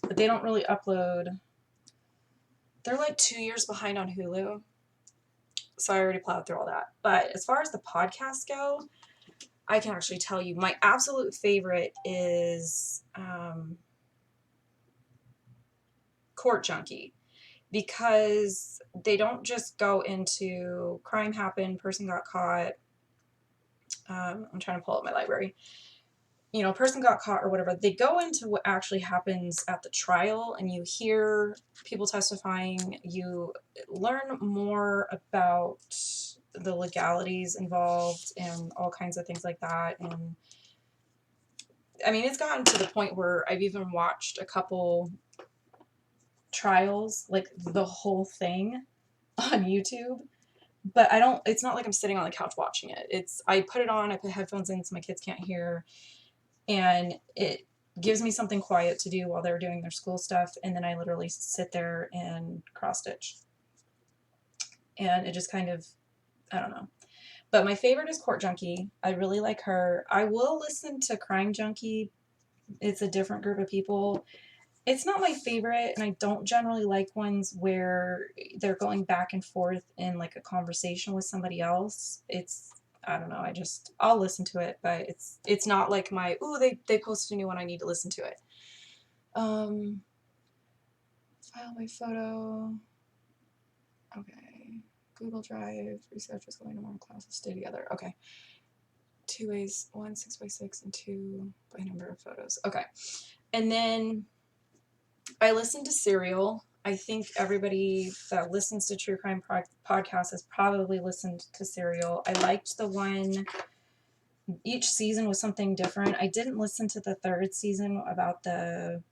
but they don't really upload. They're like 2 years behind on Hulu, so I already plowed through all that. But as far as the podcasts go, I can actually tell you my absolute favorite is Court Junkie, because they don't just go into crime happened, person got caught. I'm trying to pull up my library. you know, a person got caught or whatever, they go into what actually happens at the trial, and you hear people testifying, you learn more about the legalities involved and all kinds of things like that. And I mean, it's gotten to the point where I've even watched a couple trials, like the whole thing on YouTube. But I don't, it's not like I'm sitting on the couch watching it. It's, I put it on, I put headphones in so my kids can't hear, and it gives me something quiet to do while they're doing their school stuff, and then I literally sit there and cross stitch. And it just kind of, I don't know. But my favorite is Court Junkie. I really like her. I will listen to Crime Junkie. It's a different group of people. It's not my favorite, and I don't generally like ones where they're going back and forth in like a conversation with somebody else. It's, I don't know, I'll listen to it, but it's not like my, ooh, they posted a new one, I need to listen to it. File my photo. Okay. Google Drive, research is going to more classes, stay together. Okay. 2 ways, 1 6x6 and 2 by number of photos. Okay. And then I listened to Serial. I think everybody that listens to true crime podcasts has probably listened to Serial. I liked the one, each season was something different. I didn't listen to the third season about the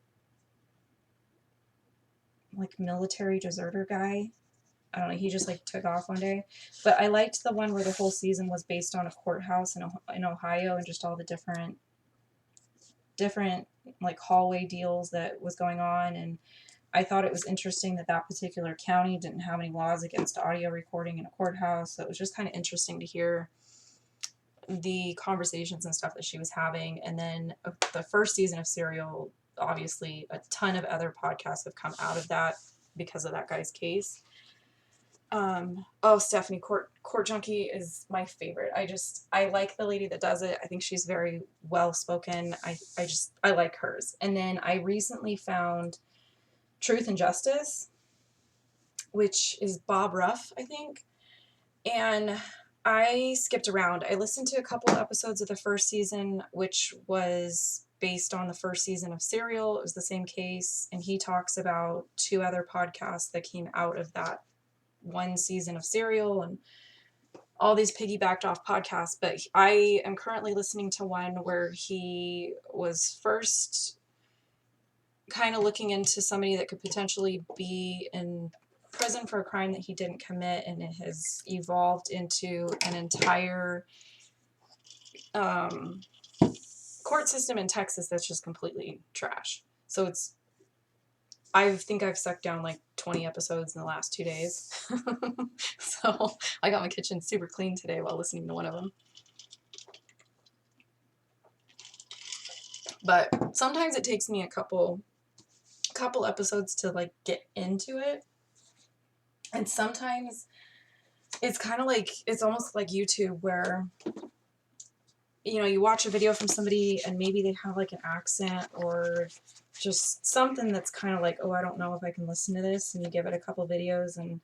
like military deserter guy. I don't know, he just like took off one day. But I liked the one where the whole season was based on a courthouse in Ohio, and just all the different like hallway deals that was going on. And I thought it was interesting that that particular county didn't have any laws against audio recording in a courthouse. So it was just kind of interesting to hear the conversations and stuff that she was having. And then the first season of Serial, obviously a ton of other podcasts have come out of that because of that guy's case. Oh, Stephanie, Court Junkie is my favorite. I like the lady that does it. I think she's very well spoken. I like hers. And then I recently found Truth and Justice, which is Bob Ruff, I think. And I skipped around. I listened to a couple episodes of the first season, which was based on the first season of Serial. It was the same case. And he talks about 2 other podcasts that came out of that one season of Serial and all these piggybacked off podcasts. But I am currently listening to one where he was first kind of looking into somebody that could potentially be in prison for a crime that he didn't commit, and it has evolved into an entire court system in Texas that's just completely trash. So I think I've sucked down like 20 episodes in the last 2 days. So I got my kitchen super clean today while listening to one of them. But sometimes it takes me a couple episodes to like get into it. And sometimes it's kind of like, it's almost like YouTube where, you know, you watch a video from somebody and maybe they have like an accent or just something that's kind of like, oh, I don't know if I can listen to this. And you give it a couple videos and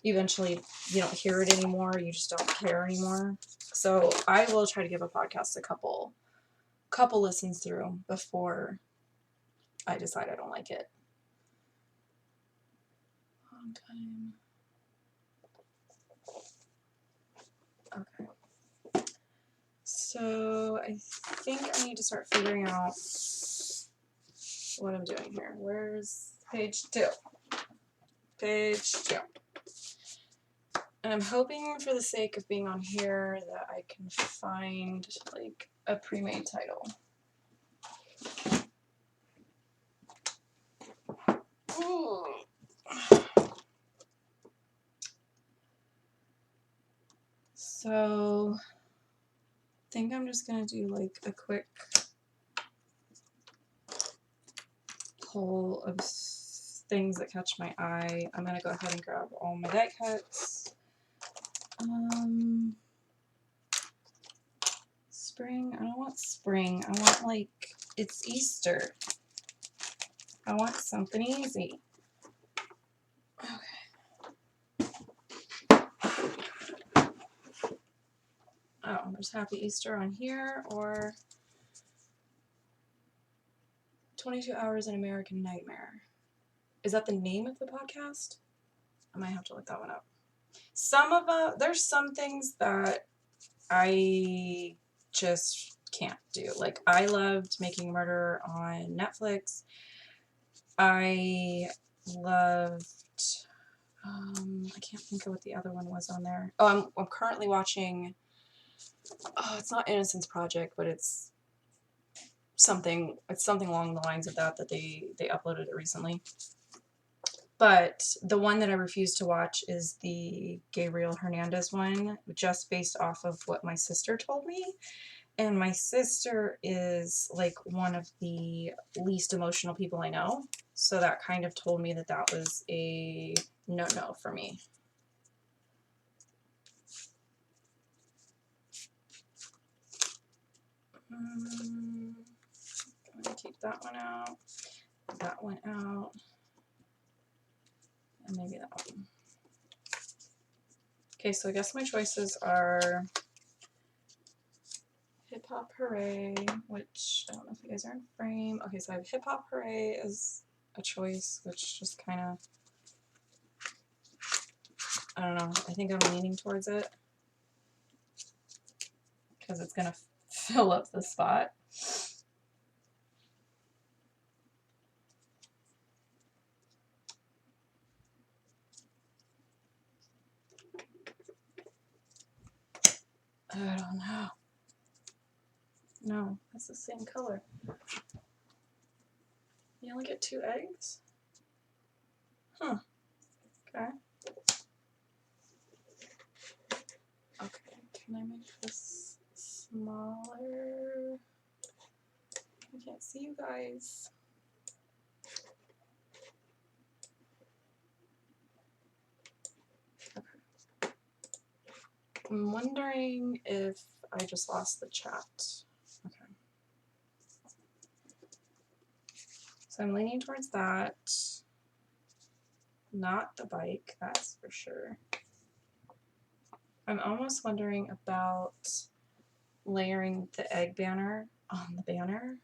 eventually you don't hear it anymore. You just don't care anymore. So I will try to give a podcast a couple listens through before I decide I don't like it. Long time. Okay. So I think I need to start figuring out what I'm doing here. Where's page 2? Page 2. And I'm hoping for the sake of being on here that I can find like a pre-made title. Ooh. So I think I'm just gonna do like a quick pull of things that catch my eye. I'm gonna go ahead and grab all my die cuts. Spring. I don't want spring. I want like, it's Easter. I want something easy. Okay. Oh, there's Happy Easter on here, or 22 Hours in American Nightmare. Is that the name of the podcast? I might have to look that one up. There's some things that I just can't do. Like, I loved Making a Murder on Netflix. I loved, I can't think of what the other one was on there. Oh, I'm currently watching, it's not Innocence Project, but it's something along the lines of that they uploaded it recently. But the one that I refuse to watch is the Gabriel Hernandez one, just based off of what my sister told me. And my sister is like one of the least emotional people I know. So that kind of told me that that was a no-no for me. I'm going to keep that one out, that one out, and maybe that one. Okay, so I guess my choices are Hip Hop Hooray, which I don't know if you guys are in frame. Okay, so I have Hip Hop Hooray as a choice, which just kind of, I don't know, I think I'm leaning towards it because it's going to fill up the spot. I don't know. No, that's the same color. You only get 2 eggs? Huh. Okay. Okay, can I make this smaller? I can't see you guys. Okay. I'm wondering if I just lost the chat. Okay. So I'm leaning towards that. Not the bike, that's for sure. I'm almost wondering about layering the egg banner on the banner.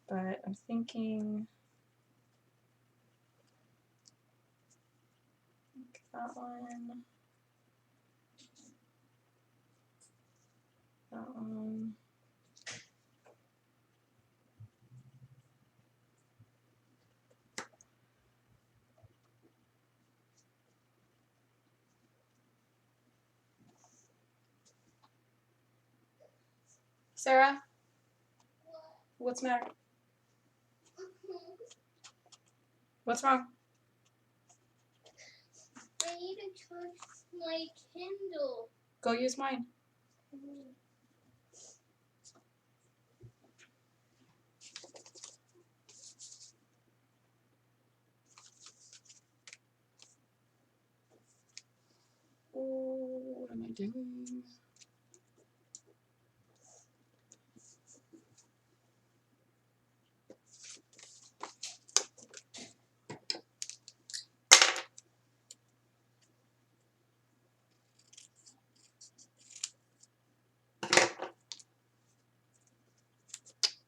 But I'm thinking that one. That one. Sarah? What's the matter? What's wrong? I need to charge my Kindle. Go use mine. Oh, what am I doing?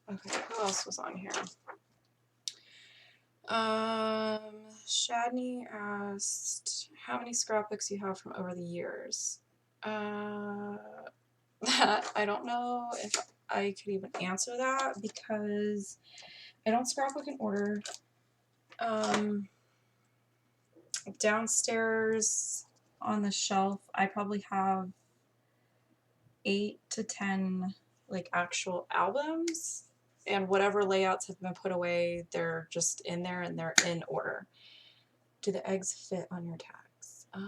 Okay, who else was on here? Shadney asked how many scrapbooks you have from over the years. That I don't know if I could even answer that because I don't scrapbook in order. Downstairs on the shelf, I probably have 8 to 10 like actual albums, and whatever layouts have been put away, they're just in there and they're in order. Do the eggs fit on your tags? I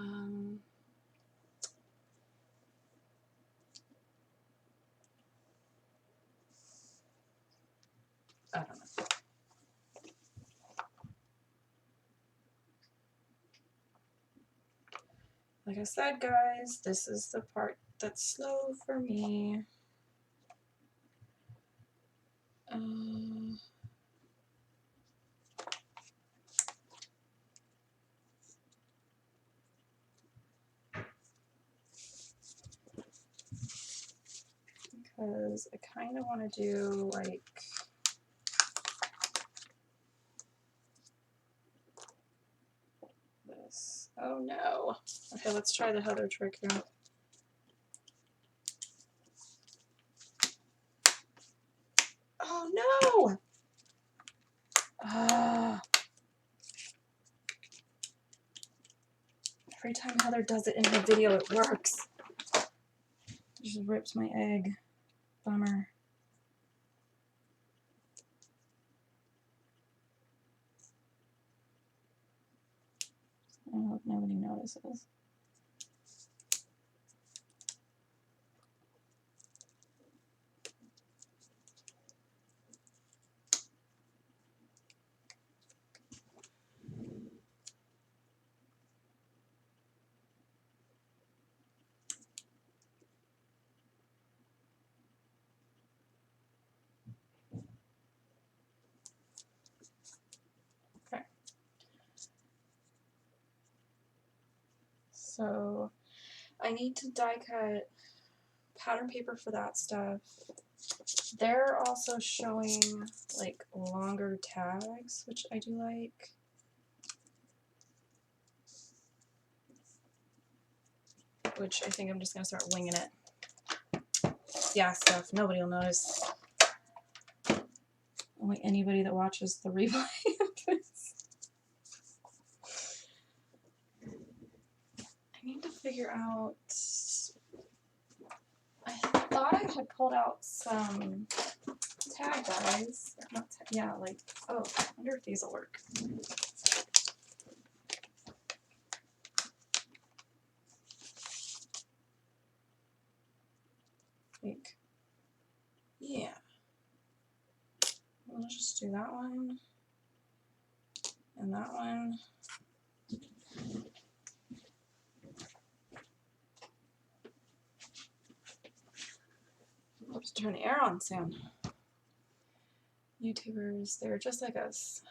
don't know. Like I said, guys, this is the part that's slow for me. Because I kind of want to do like Oh no. Okay, let's try the Heather trick here. Oh no! Ah. Every time Heather does it in her video, it works. It just rips my egg. Bummer. I hope nobody notices. Okay. So I need to die cut pattern paper for that stuff. They're also showing like longer tags, which I do like. Which I think I'm just gonna start winging it. Yeah, stuff. Nobody will notice. Only anybody that watches the replay of this. I need to figure out. I thought I had pulled out some tag dies. Not yeah, like, oh, I wonder if these will work. Like, yeah. We'll just do that one. And that one. I'll just turn the air on soon. YouTubers, they're just like us.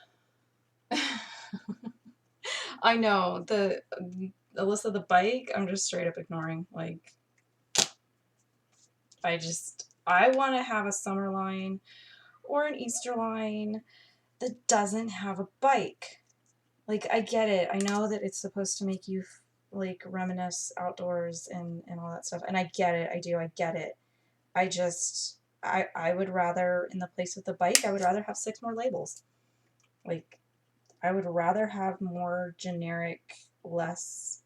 I know, the Alyssa the bike, I'm just straight up ignoring. Like, I want to have a summer line or an Easter line that doesn't have a bike. Like, I get it. I know that it's supposed to make you, like, reminisce outdoors and all that stuff. And I get it. I do. I get it. I would rather, in the place of the bike, I would rather have 6 more labels. Like, I would rather have more generic, less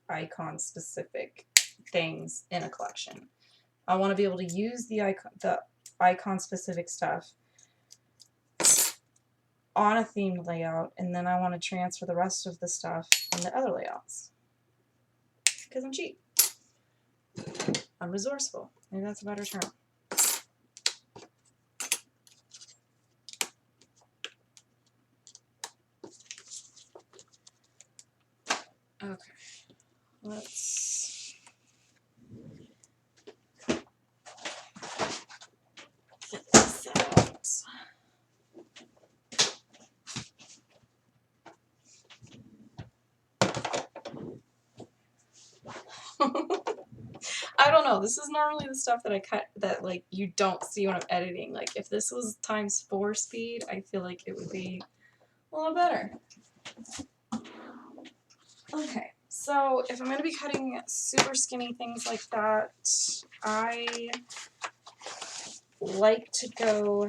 icon-specific things in a collection. I want to be able to use the icon-specific stuff on a themed layout, and then I want to transfer the rest of the stuff into other layouts. Because I'm cheap. I'm resourceful. Maybe that's a better term. Okay. Let's get this out. I don't know. This is normally the stuff that I cut that like you don't see when I'm editing. Like if this was ×4 speed, I feel like it would be a lot better. Okay, so if I'm going to be cutting super skinny things like that, I like to go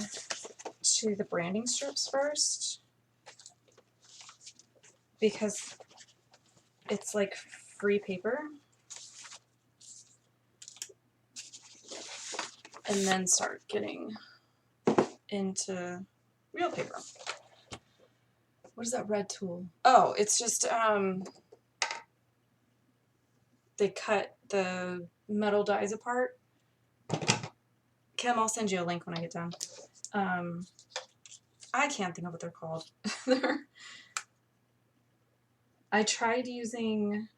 to the branding strips first because it's like free paper. And then start getting into real paper. What is that red tool? Oh, it's just, they cut the metal dies apart. Kim, I'll send you a link when I get done. I can't think of what they're called. I tried using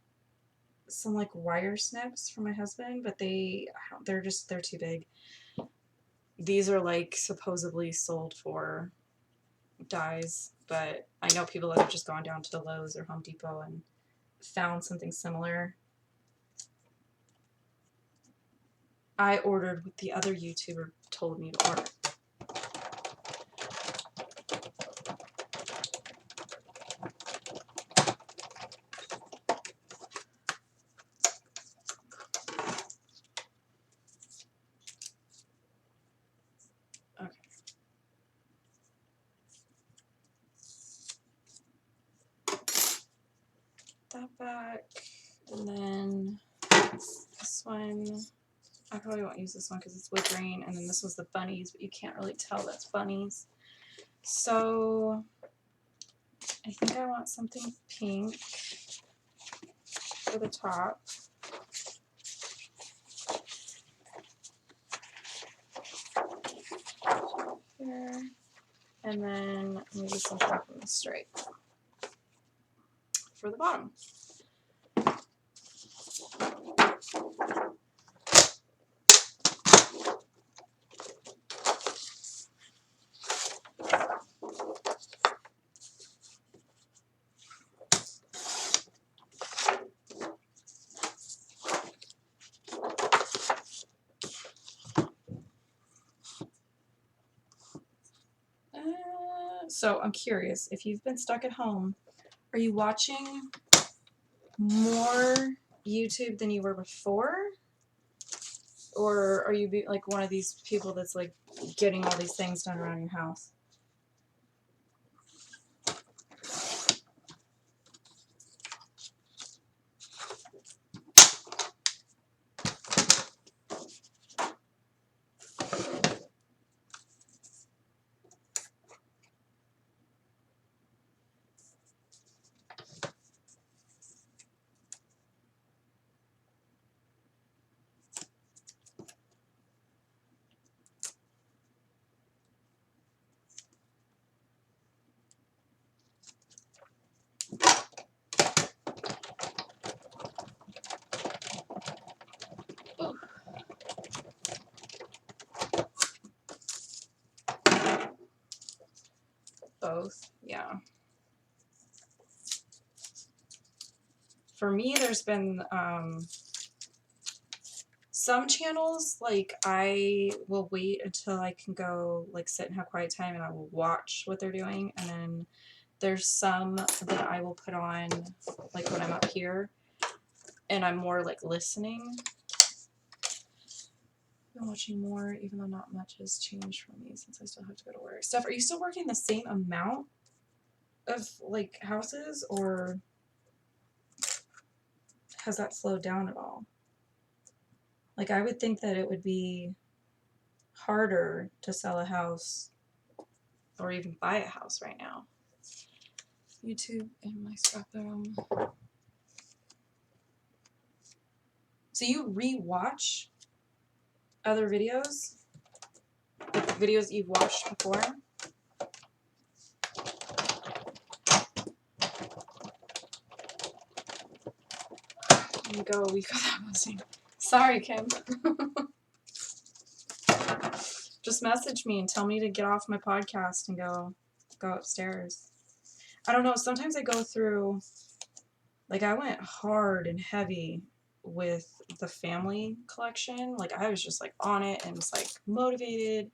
some like wire snips for my husband, but they're too big. These are like supposedly sold for dies, but I know people that have just gone down to Lowe's or Home Depot and found something similar. I ordered what the other YouTuber told me to order. that back. And then this one, I probably won't use this one because it's wood grain. And then this was the bunnies, but you can't really tell that's bunnies. So I think I want something pink for the top. Here. And then maybe something from the stripe for the bottom. So I'm curious, if you've been stuck at home, are you watching more YouTube than you were before? Or are you like one of these people that's like getting all these things done around your house? Ooh. Both, yeah. For me, there's been some channels, like I will wait until I can go like sit and have quiet time and I will watch what they're doing. And then there's some that I will put on like when I'm up here and I'm more like listening. I've been watching more, even though not much has changed for me since I still have to go to work. Steph, are you still working the same amount of like houses, or has that slowed down at all? Like I would think that it would be harder to sell a house or even buy a house right now. YouTube in my scrap room. So you re-watch other videos? Like videos you've watched before? We go that buzzing. Sorry, Kim. Just message me and tell me to get off my podcast and go upstairs. I don't know, sometimes I go through, like I went hard and heavy with the family collection. Like I was just like on it and was like motivated.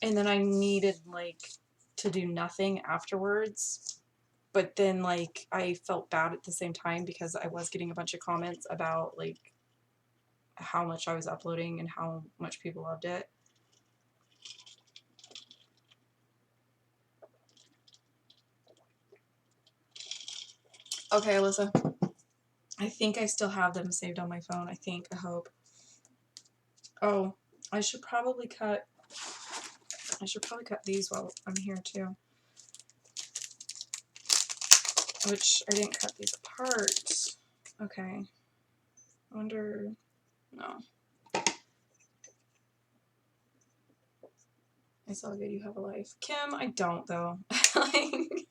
And then I needed like to do nothing afterwards. But then like I felt bad at the same time because I was getting a bunch of comments about like how much I was uploading and how much people loved it. Okay, Alyssa. I think I still have them saved on my phone. I hope. Oh, I should probably cut these while I'm here too. Which I didn't cut these apart. Okay. I wonder, no. It's all good, you have a life. Kim, I don't though. Like,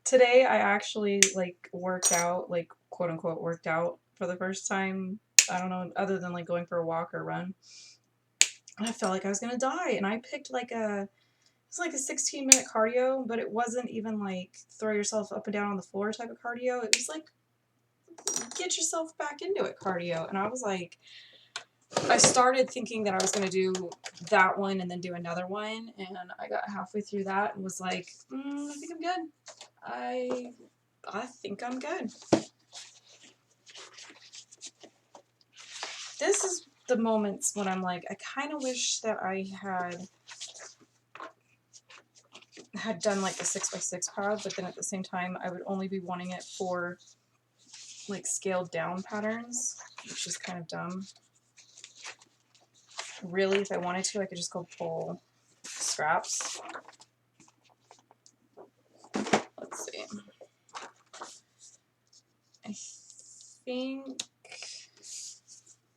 today I actually like worked out, like quote unquote worked out for the first time. I don't know, other than like going for a walk or run. And I felt like I was gonna die. And I picked like it was like a 16-minute cardio, but it wasn't even like throw yourself up and down on the floor type of cardio. It was like get yourself back into it cardio. And I was like, I started thinking that I was going to do that one and then do another one, and I got halfway through that and was like, I think I'm good. I think I'm good. This is the moments when I'm like, I kind of wish that I had had done like the 6x6 pad, but then at the same time I would only be wanting it for like scaled down patterns, which is kind of dumb. Really, if I wanted to, I could just go pull scraps. Let's see. I think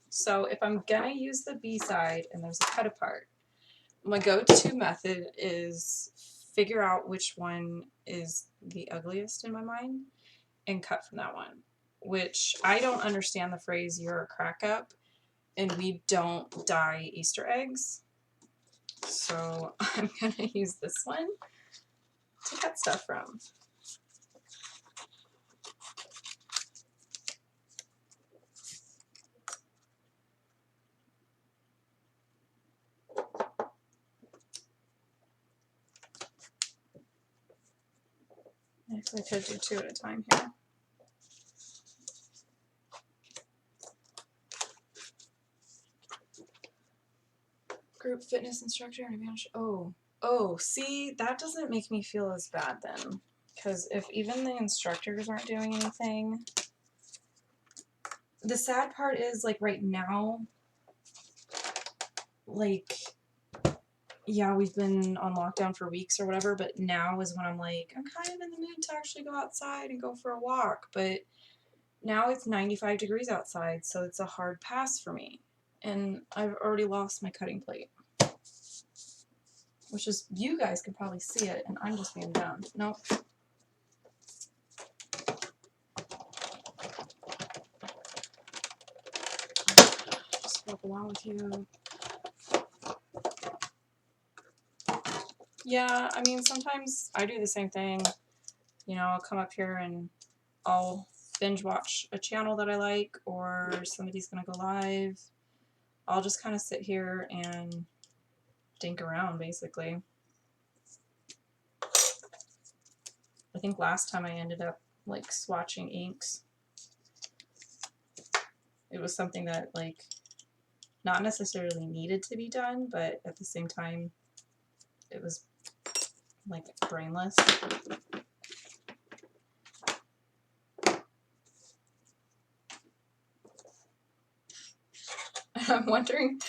so. If I'm gonna use the B side and there's a cut apart, my go-to method is figure out which one is the ugliest in my mind and cut from that one. Which I don't understand the phrase "you're a crack up," and we don't dye Easter eggs. So I'm gonna use this one to cut stuff from. Actually, I could do two at a time here. Group fitness instructor and advantage. Oh, see, that doesn't make me feel as bad then. Because if even the instructors aren't doing anything, the sad part is, like, right now, like, yeah, we've been on lockdown for weeks or whatever, but now is when I'm like, I'm kind of in the mood to actually go outside and go for a walk. But now it's 95 degrees outside, so it's a hard pass for me. And I've already lost my cutting plate. Which is, you guys can probably see it, and I'm just being dumb. Nope. Just walk along with you. Yeah, I mean, sometimes I do the same thing. You know, I'll come up here and I'll binge watch a channel that I like, or somebody's gonna go live. I'll just kind of sit here and dink around, basically. I think last time I ended up, like, swatching inks. It was something that, like, not necessarily needed to be done, but at the same time, it was, like, brainless. I'm wondering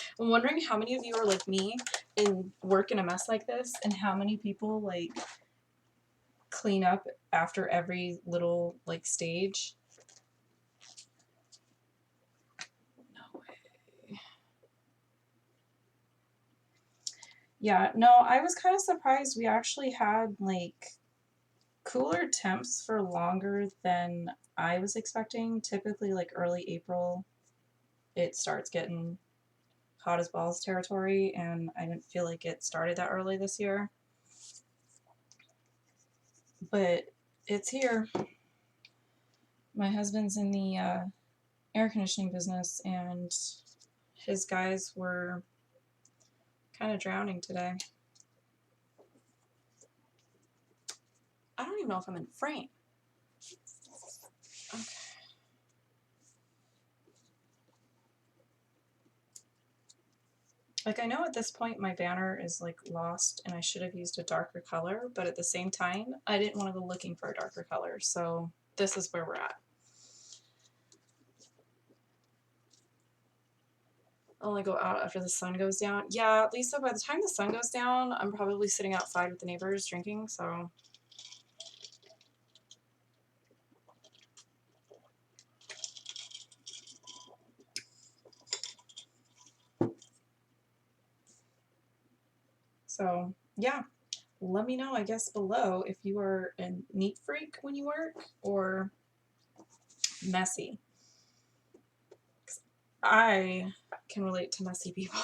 how many of you are like me and work in a mess like this, and how many people, like, clean up after every little, like, stage. No way. Yeah, no, I was kind of surprised we actually had, like, cooler temps for longer than I was expecting. Typically, like, early April, it starts getting hot as balls territory, and I didn't feel like it started that early this year. But it's here. My husband's in the air conditioning business, and his guys were kind of drowning today. I don't even know if I'm in frame. Okay. Like, I know at this point my banner is, like, lost and I should have used a darker color, but at the same time, I didn't want to go looking for a darker color, so this is where we're at. I'll only go out after the sun goes down. Yeah, Lisa, by the time the sun goes down, I'm probably sitting outside with the neighbors drinking, so. So, yeah. Let me know, I guess, below if you are a neat freak when you work or messy. I can relate to messy people.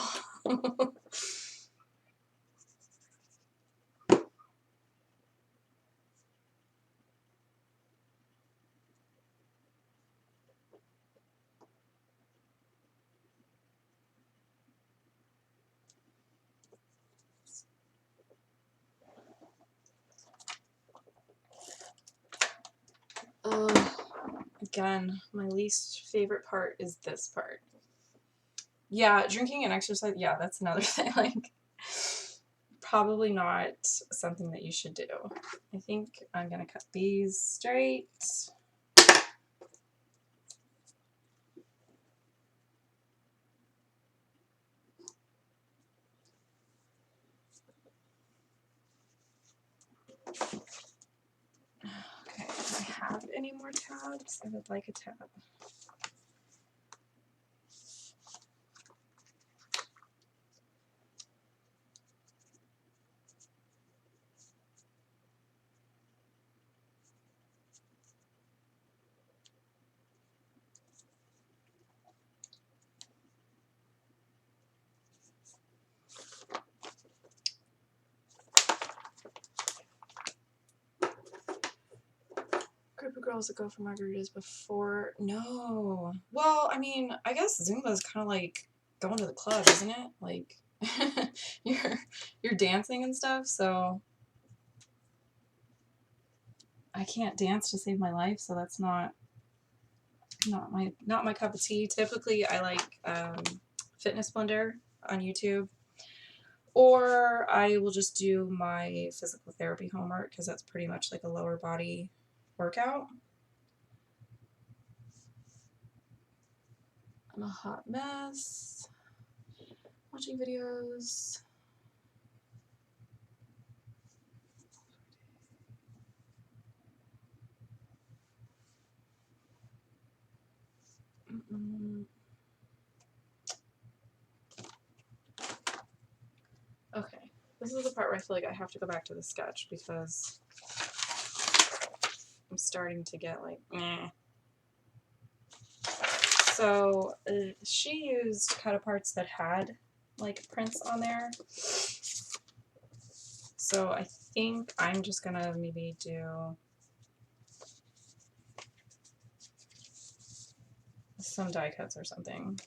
Again, my least favorite part is this part. Yeah, drinking and exercise, yeah, that's another thing. Like, probably not something that you should do. I think I'm gonna cut these straight. Okay, do I have any more tabs? I would like a tab. Group of girls that go for margaritas before. No. Well, I mean, I guess Zumba is kind of like going to the club, isn't it? Like you're dancing and stuff. So I can't dance to save my life. So that's not my cup of tea. Typically, I like Fitness Blender on YouTube, or I will just do my physical therapy homework because that's pretty much like a lower body workout. I'm a hot mess. Watching videos. Okay, this is the part where I feel like I have to go back to the sketch because I'm starting to get like, meh. So she used cut aparts that had like prints on there. So I think I'm just gonna maybe do some die cuts or something.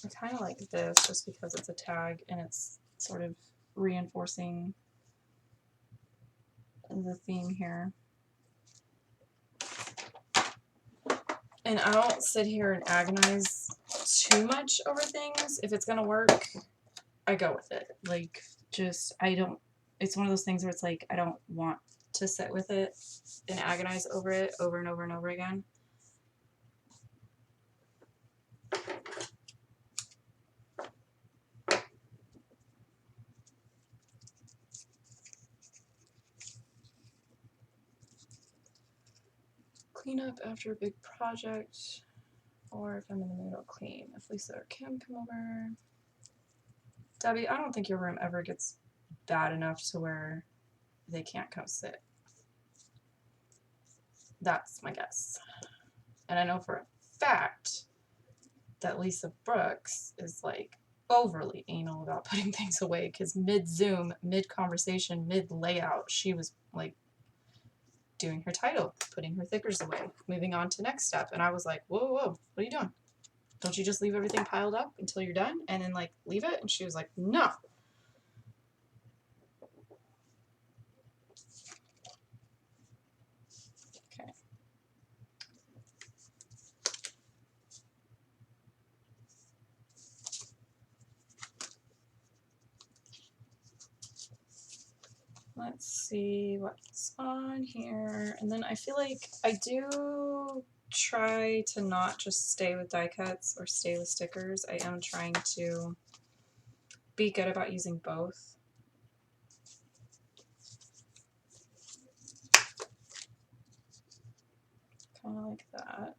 I kind of like this just because it's a tag and it's sort of reinforcing the theme here. And I don't sit here and agonize too much over things. If it's gonna work, I go with it. Like, just, I don't, it's one of those things where it's like, I don't want to sit with it and agonize over it over and over and over again. Clean up after a big project, or if I'm in the mood, I'll clean. If Lisa or Kim come over. Debbie, I don't think your room ever gets bad enough to where they can't come sit. That's my guess. And I know for a fact that Lisa Brooks is like overly anal about putting things away because mid-Zoom, mid-conversation, mid-layout, she was like doing her title, putting her thickers away, moving on to next step. And I was like, whoa, whoa, what are you doing? Don't you just leave everything piled up until you're done and then like leave it? And she was like, no. Okay. Let's see what's on here. And then I feel like I do try to not just stay with die cuts or stay with stickers. I am trying to be good about using both. Kind of like that.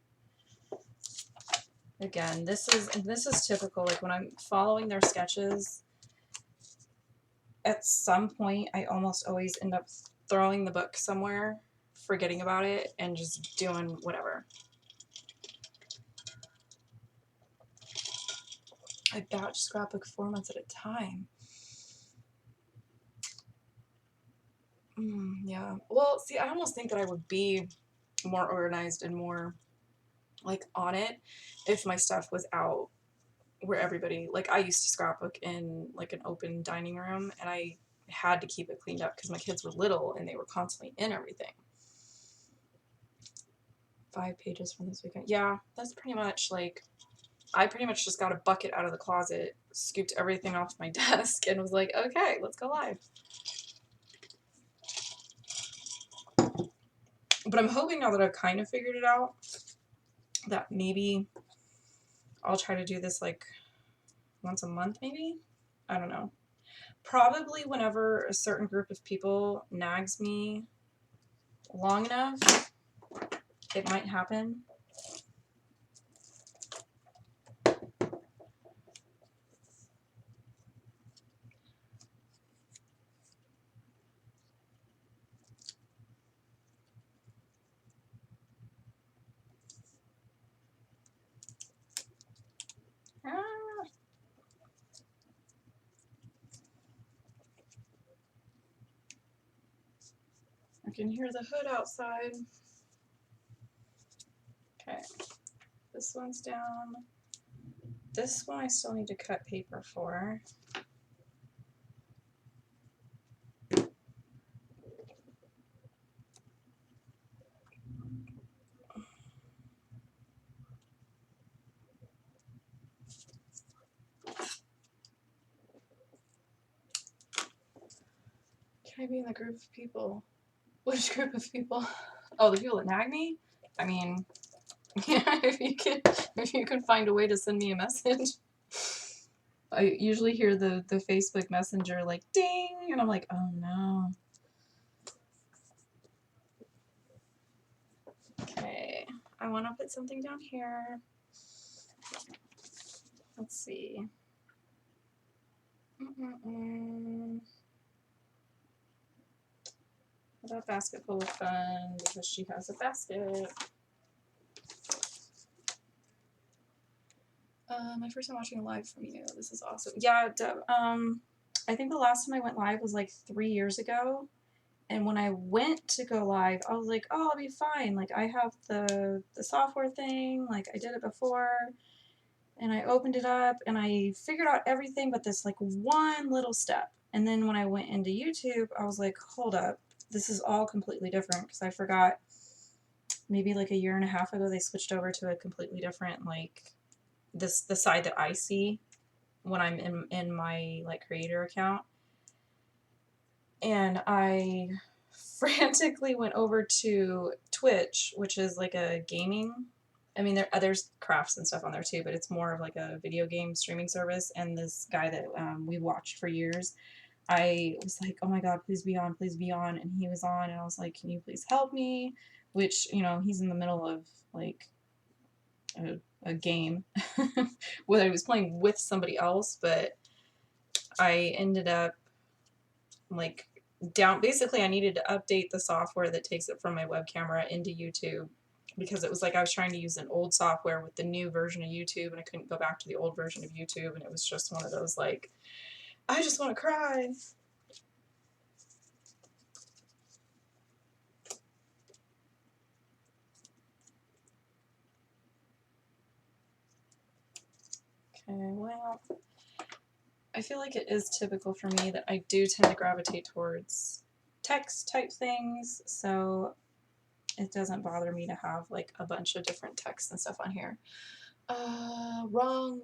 Again, this is typical. Like when I'm following their sketches, at some point I almost always end up throwing the book somewhere, forgetting about it, and just doing whatever. I batch scrapbook 4 months at a time. Yeah. Well, see, I almost think that I would be more organized and more like on it if my stuff was out where everybody, like I used to scrapbook in like an open dining room and I had to keep it cleaned up because my kids were little and they were constantly in everything. 5 pages from this weekend. Yeah, that's pretty much like, I pretty much just got a bucket out of the closet, scooped everything off my desk and was like, okay, let's go live. But I'm hoping now that I've kind of figured it out that maybe I'll try to do this like once a month, maybe? I don't know. Probably whenever a certain group of people nags me long enough, it might happen. Ah, I can hear the hood outside. Okay, this one's down. This one I still need to cut paper for. Can I be in the group of people? Which group of people? Oh, the people that nag me? I mean, yeah, if you can find a way to send me a message. I usually hear the Facebook Messenger like ding, and I'm like, oh no. Okay, I want to put something down here. Let's see. That basket full of fun because she has a basket. My first time watching a live from you. This is awesome. Yeah, I think the last time I went live was like 3 years ago. And when I went to go live, I was like, oh, I'll be fine. Like, I have the software thing. Like, I did it before. And I opened it up and I figured out everything but this like one little step. And then when I went into YouTube, I was like, hold up. This is all completely different because I forgot maybe like a year and a half ago they switched over to a completely different like the side that I see when I'm in my like creator account. And I frantically went over to Twitch, which is like a gaming. I mean, there's crafts and stuff on there too, but it's more of like a video game streaming service. And this guy that we watched for years, I was like, oh my God, please be on, please be on. And he was on, and I was like, can you please help me? Which, you know, he's in the middle of like a game whether he was playing with somebody else, but I ended up like basically I needed to update the software that takes it from my web camera into YouTube because it was like I was trying to use an old software with the new version of YouTube and I couldn't go back to the old version of YouTube, and it was just one of those like, I just want to cry. Okay, well, I feel like it is typical for me that I do tend to gravitate towards text type things, so it doesn't bother me to have like a bunch of different texts and stuff on here. Wrong.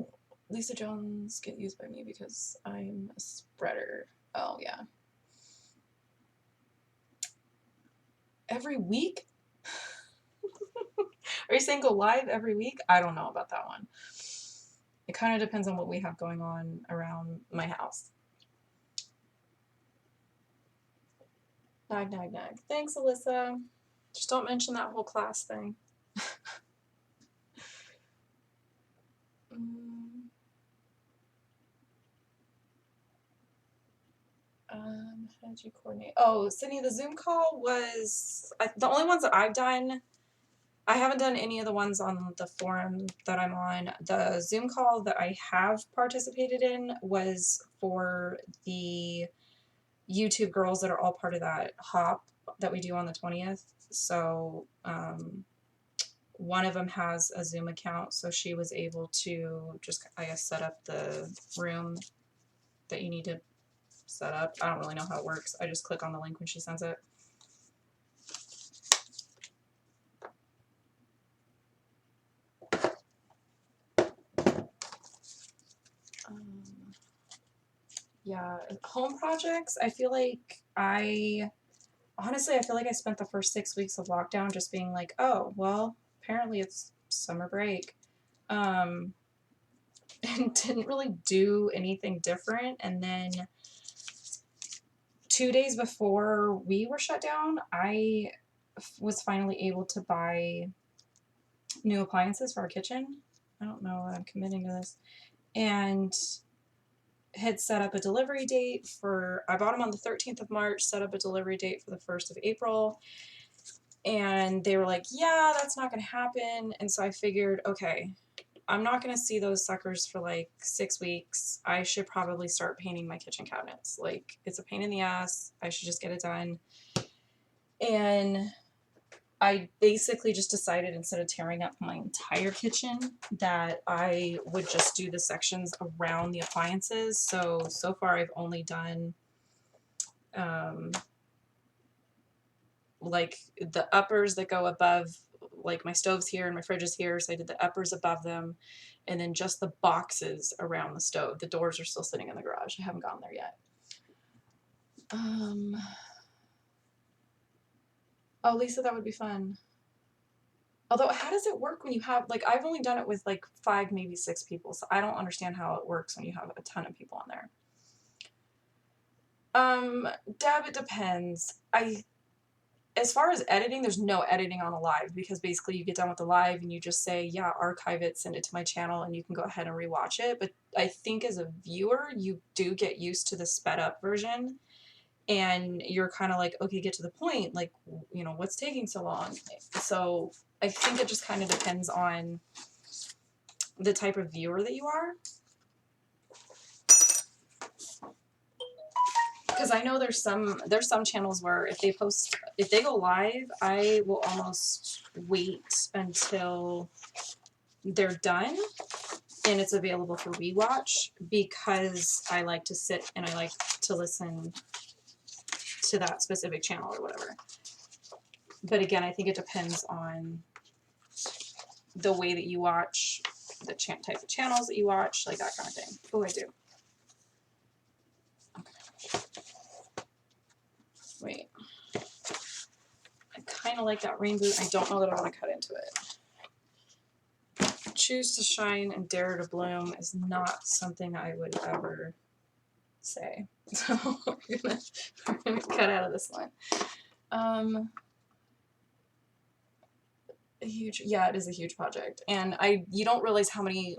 Lisa Jones get used by me because I'm a spreader. Oh yeah. Every week? Are you saying go live every week? I don't know about that one. It kind of depends on what we have going on around my house. Nag, nag, nag. Thanks, Alyssa. Just don't mention that whole class thing. How did you coordinate? Oh, Sydney, the Zoom call was the only ones that I've done. I haven't done any of the ones on the forum that I'm on. The Zoom call that I have participated in was for the YouTube girls that are all part of that hop that we do on the 20th. So one of them has a Zoom account, so she was able to just, I guess, set up the room that you need to set up. I don't really know how it works. I just click on the link when she sends it. Yeah, home projects, I feel like honestly, I feel like I spent the first 6 weeks of lockdown just being like, oh, well, apparently it's summer break. Um, and didn't really do anything different. And then 2 days before we were shut down, I was finally able to buy new appliances for our kitchen. I don't know, I'm committing to this. And had set up a delivery date for, I bought them on the 13th of March, set up a delivery date for the 1st of April. And they were like, yeah, that's not going to happen. And so I figured, okay, I'm not going to see those suckers for like 6 weeks. I should probably start painting my kitchen cabinets. Like, it's a pain in the ass. I should just get it done. And I basically just decided, instead of tearing up my entire kitchen, that I would just do the sections around the appliances. So far I've only done like the uppers that go above, like my stove's here and my fridge is here, so I did the uppers above them, and then just the boxes around the stove. The doors are still sitting in the garage. I haven't gone there yet. Oh, Lisa, that would be fun. Although, how does it work when you have, like, I've only done it with like 5, maybe 6 people, so I don't understand how it works when you have a ton of people on there. Deb, it depends. As far as editing, there's no editing on a live, because basically you get done with the live and you just say, yeah, archive it, send it to my channel, and you can go ahead and rewatch it. But I think as a viewer, you do get used to the sped up version, and you're kind of like, okay, get to the point. Like, what's taking so long? So I think it just kind of depends on the type of viewer that you are. Because I know there's some channels where if they go live, I will almost wait until they're done and it's available for rewatch, because I like to sit and I like to listen to that specific channel or whatever. But again, I think it depends on the way that you watch, the type of channels that you watch, like that kind of thing. Oh, I do. Okay. Wait. I kind of like that rain boot. I don't know that I want to cut into it. Choose to shine and dare to bloom is not something I would ever say. So we're gonna cut out of this one. It is a huge project, and you don't realize how many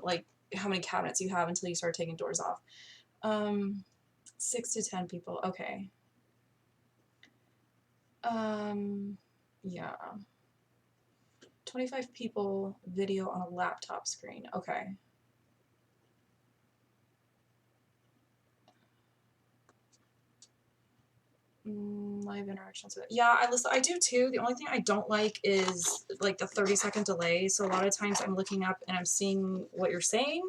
cabinets you have until you start taking doors off. 6 to 10 people. Okay. Yeah. 25 people, video on a laptop screen. Okay. Live interactions with it. Yeah, I do too. The only thing I don't like is like the 30-second delay. So a lot of times I'm looking up and I'm seeing what you're saying,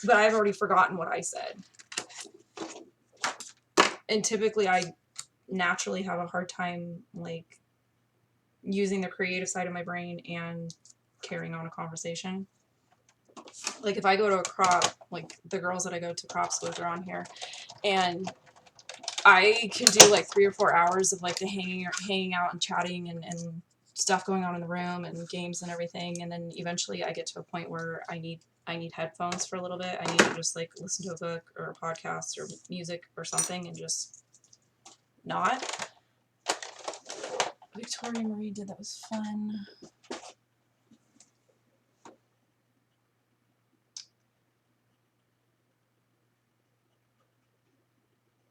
but I've already forgotten what I said. And typically I naturally have a hard time like using the creative side of my brain and carrying on a conversation. Like if I go to a crop, like the girls that I go to crops with are on here, and I can do like 3 or 4 hours of like the hanging out and chatting and stuff going on in the room and games and everything, and then eventually I get to a point where I need headphones for a little bit. I need to just like listen to a book or a podcast or music or something and just not. Victoria Marie did, that was fun.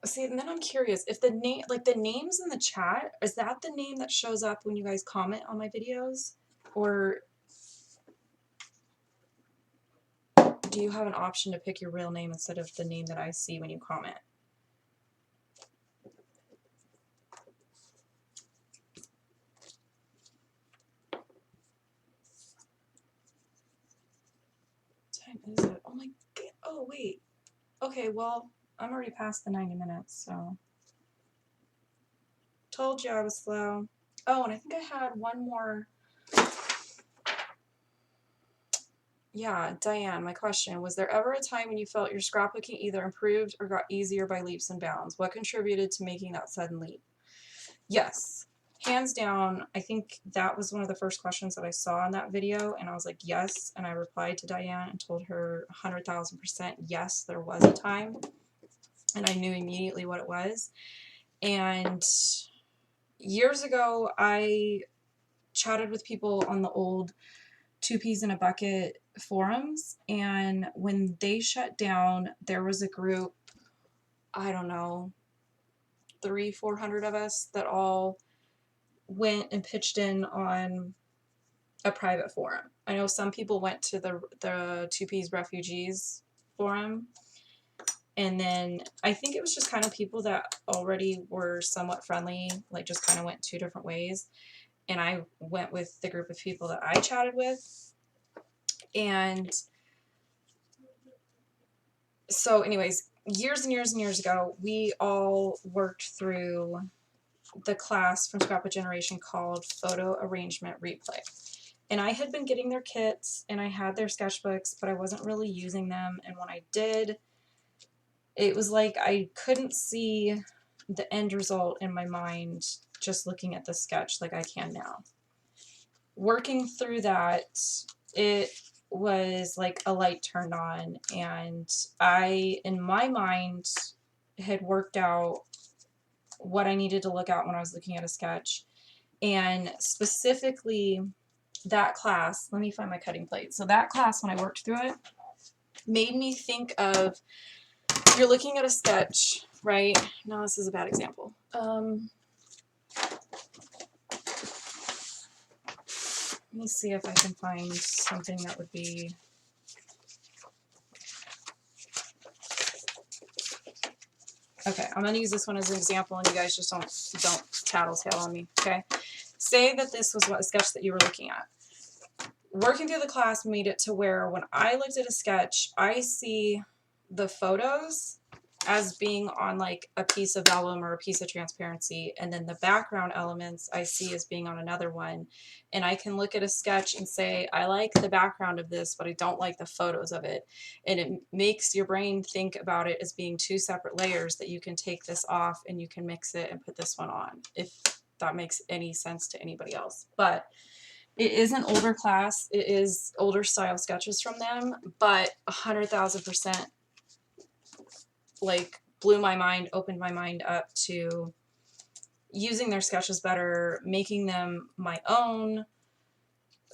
See, and then I'm curious if the names in the chat, is that the name that shows up when you guys comment on my videos, or do you have an option to pick your real name instead of the name that I see when you comment? What time is it? Oh my god. Oh, wait. Okay, well, I'm already past the 90 minutes, so. Told you I was slow. Oh, and I think I had one more. Yeah, Diane, my question, was there ever a time when you felt your scrapbooking either improved or got easier by leaps and bounds? What contributed to making that sudden leap? Yes, hands down. I think that was one of the first questions that I saw in that video, and I was like, yes. And I replied to Diane and told her 100,000% yes, there was a time, and I knew immediately what it was. And years ago, I chatted with people on the old Two Peas in a Bucket forums, and when they shut down, there was a group, I don't know, 300-400 of us that all went and pitched in on a private forum. I know some people went to the Two Peas Refugees forum, and then I think it was just kind of people that already were somewhat friendly, like just kind of went two different ways. And I went with the group of people that I chatted with. And so anyways, years and years and years ago, we all worked through the class from Scrapbook Generation called Photo Arrangement Replay. And I had been getting their kits and I had their sketchbooks, but I wasn't really using them. And when I did, it was like I couldn't see the end result in my mind just looking at the sketch like I can now. Working through that, it was like a light turned on, and I, in my mind, had worked out what I needed to look at when I was looking at a sketch. And specifically, that class, let me find my cutting plate. So that class, when I worked through it, made me think of, you're looking at a sketch, right? No, this is a bad example. Let me see if I can find something that would be, okay, I'm going to use this one as an example, and you guys just don't tattletale on me, okay? Say that this was a sketch that you were looking at. Working through the class made it to where when I looked at a sketch, I see the photos as being on like a piece of vellum or a piece of transparency, and then the background elements I see as being on another one. And I can look at a sketch and say, I like the background of this, but I don't like the photos of it. And it makes your brain think about it as being two separate layers that you can take this off and you can mix it and put this one on, if that makes any sense to anybody else. But it is an older class. It is older style sketches from them, but 100,000% like blew my mind, opened my mind up to using their sketches better, making them my own,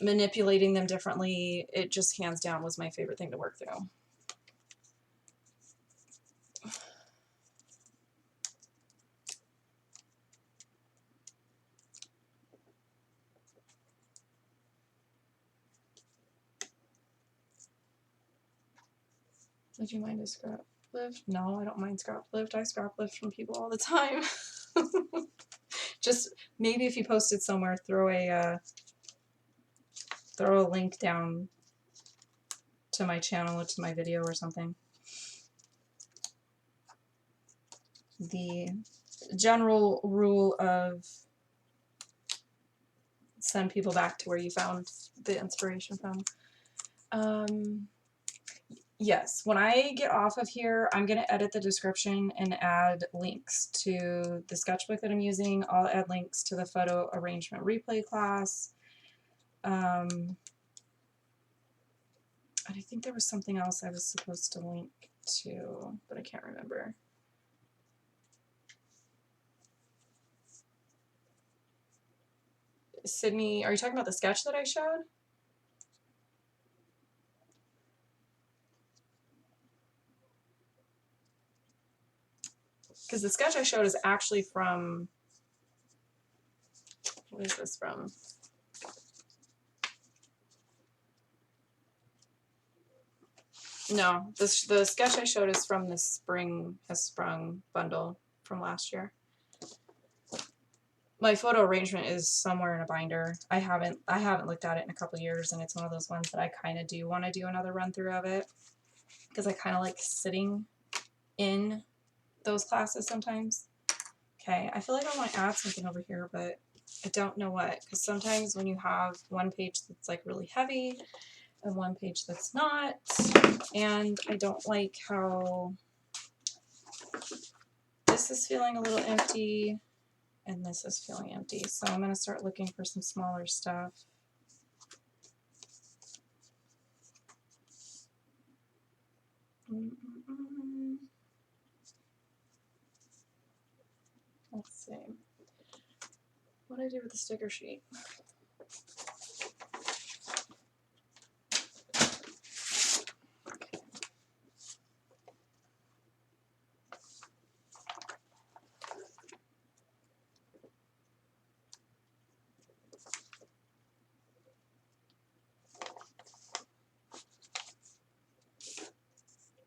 manipulating them differently. It just hands down was my favorite thing to work through. Would you mind a scrap lift? No, I don't mind scrap lift. I scrap lift from people all the time. Just maybe if you posted somewhere, throw a link down to my channel or to my video or something. The general rule of send people back to where you found the inspiration from. Yes, when I get off of here, I'm going to edit the description and add links to the sketchbook that I'm using. I'll add links to the photo arrangement replay class. And I think there was something else I was supposed to link to, but I can't remember. Sydney, are you talking about the sketch that I showed? Because the sketch I showed is actually from, what is this from? No, the sketch I showed is from the Spring Has Sprung bundle from last year. My photo arrangement is somewhere in a binder. I haven't looked at it in a couple years, and it's one of those ones that I kind of do want to do another run through of it, because I kind of like sitting in those classes sometimes. Okay, I feel like I want to add something over here, but I don't know what, because sometimes when you have one page that's like really heavy, and one page that's not. And I don't like how this is feeling a little empty and this is feeling empty. So I'm going to start looking for some smaller stuff. Let's see. What do I do with the sticker sheet?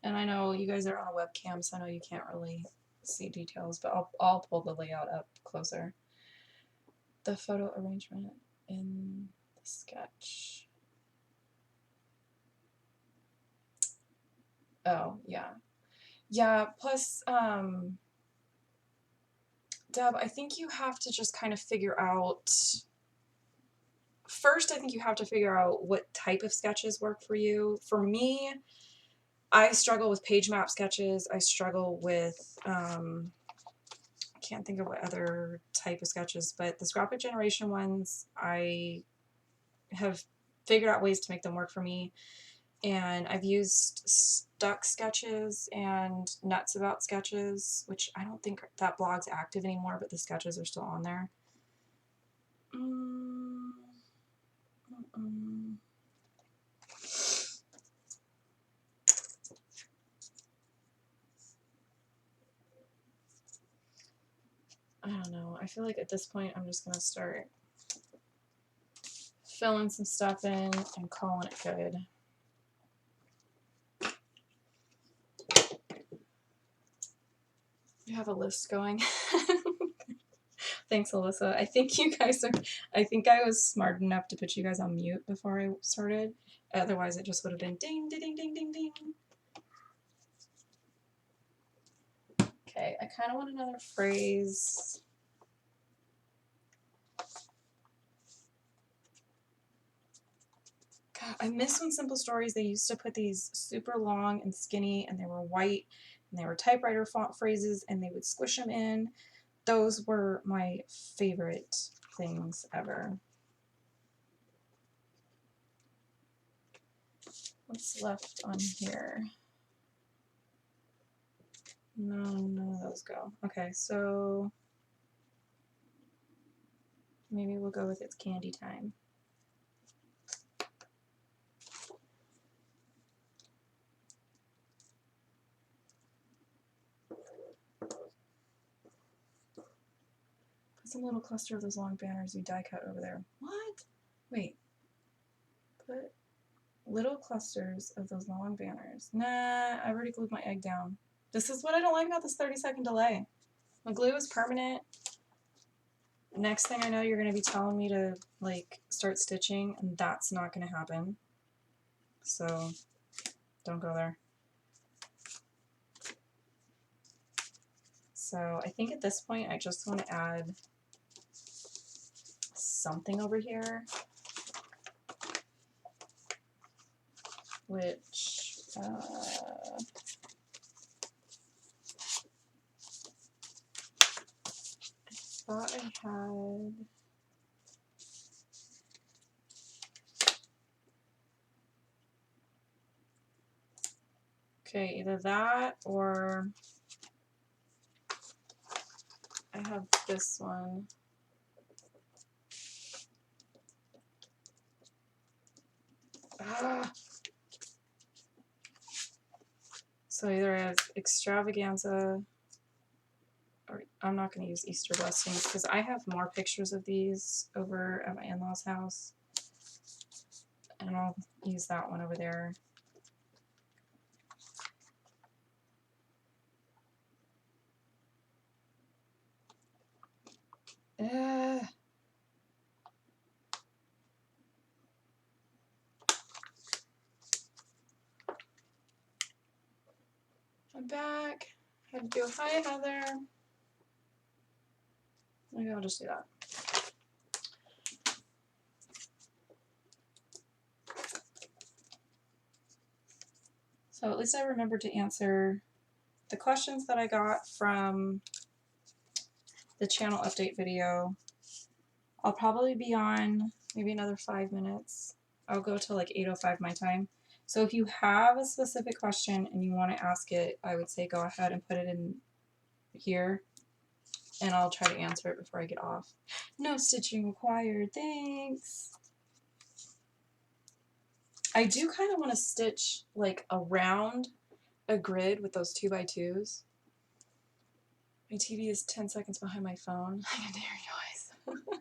And I know you guys are on a webcam, so I know you can't really see details, but I'll pull the layout up closer. The photo arrangement in the sketch. Oh, yeah. Yeah, plus, Deb, I think you have to just kind of figure out, first I think you have to figure out what type of sketches work for you. For me, I struggle with page map sketches. I struggle with, I can't think of what other type of sketches, but the Scrapbook Generation ones, I have figured out ways to make them work for me. And I've used stuck sketches and nuts about sketches, which I don't think that blog's active anymore, but the sketches are still on there. I don't know. I feel like at this point I'm just going to start filling some stuff in and calling it good. You have a list going. Thanks, Alyssa. I think you guys are, I think I was smart enough to put you guys on mute before I started. Otherwise it just would have been ding, ding, ding, ding, ding, ding. Okay, I kind of want another phrase. God, I miss when Simple Stories, they used to put these super long and skinny and they were white and they were typewriter font phrases and they would squish them in. Those were my favorite things ever. What's left on here? No, none of those go. Okay, so maybe we'll go with It's Candy Time. Put some little cluster of those long banners you die cut over there. What? Wait. Put little clusters of those long banners. Nah, I already glued my egg down. This is what I don't like about this 30-second delay. My glue is permanent. Next thing I know, you're going to be telling me to, like, start stitching, and that's not going to happen. So, don't go there. So, I think at this point, I just want to add something over here, which, I thought I had... Okay, either that or I have this one. Ah. So either I have extravaganza, or I'm not going to use Easter blessings because I have more pictures of these over at my in-laws' house. And I'll use that one over there. I'm back. Had to do a hi, Heather. Maybe I'll just do that. So at least I remembered to answer the questions that I got from the channel update video. I'll probably be on maybe another 5 minutes. I'll go till like 8:05 my time. So if you have a specific question and you want to ask it, I would say go ahead and put it in here and I'll try to answer it before I get off. No stitching required, thanks. I do kind of want to stitch like around a grid with those 2x2s. My TV is 10 seconds behind my phone. I can hear noise.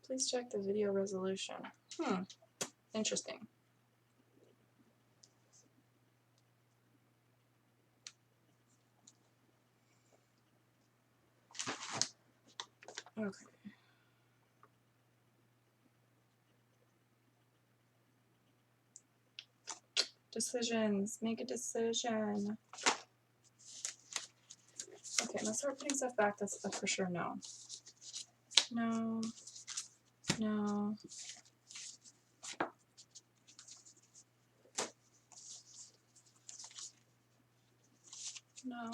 Please check the video resolution. Interesting. Okay. Decisions. Make a decision. Okay, let's start putting stuff back. That's a for sure no. No. No. No.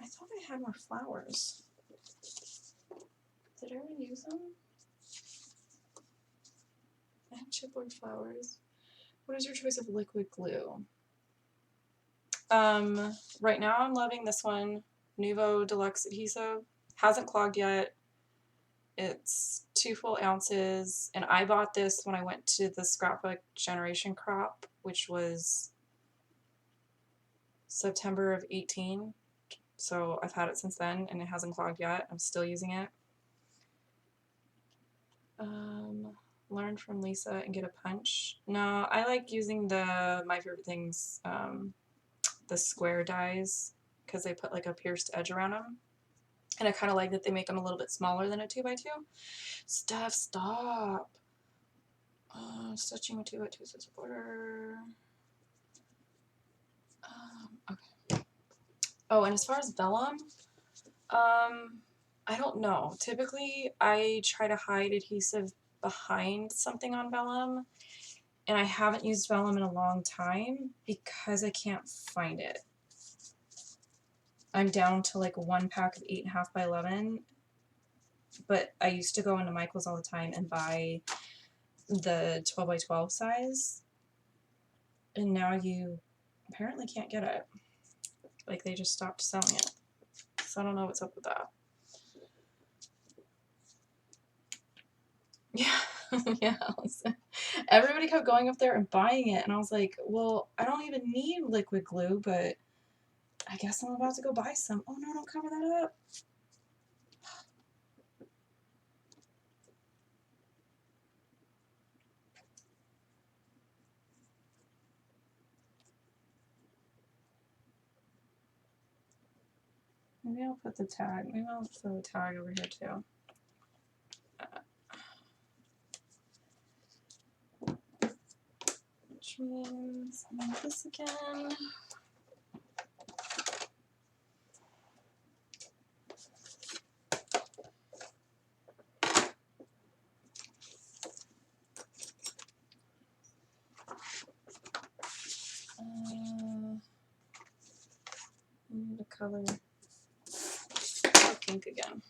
I thought I had more flowers. Did I already use them? I have chipboard flowers. What is your choice of liquid glue? Right now I'm loving this one, Nuvo Deluxe Adhesive. Hasn't clogged yet. It's 2 full ounces, and I bought this when I went to the Scrapbook Generation Crop, which was September of 18. So I've had it since then, and it hasn't clogged yet. I'm still using it. Learn from Lisa and get a punch. No, I like using the My Favorite Things, the square dies, because they put like a pierced edge around them. And I kind of like that they make them a little bit smaller than a 2x2. Steph, stop. Stitching with 2x2 is a border. Okay. Oh, and as far as vellum, I don't know. Typically, I try to hide adhesive behind something on vellum, and I haven't used vellum in a long time because I can't find it. I'm down to like 1 pack of 8.5 by 11, but I used to go into Michael's all the time and buy the 12 by 12 size, and now you apparently can't get it. Like they just stopped selling it. So I don't know what's up with that. Yeah, yeah. Everybody kept going up there and buying it, and I was like, well, I don't even need liquid glue, but I guess I'm about to go buy some. Oh no, don't cover that up. Maybe I'll put the tag. Maybe I'll throw the tag over here too. Which means I need this again. I need the color pink again.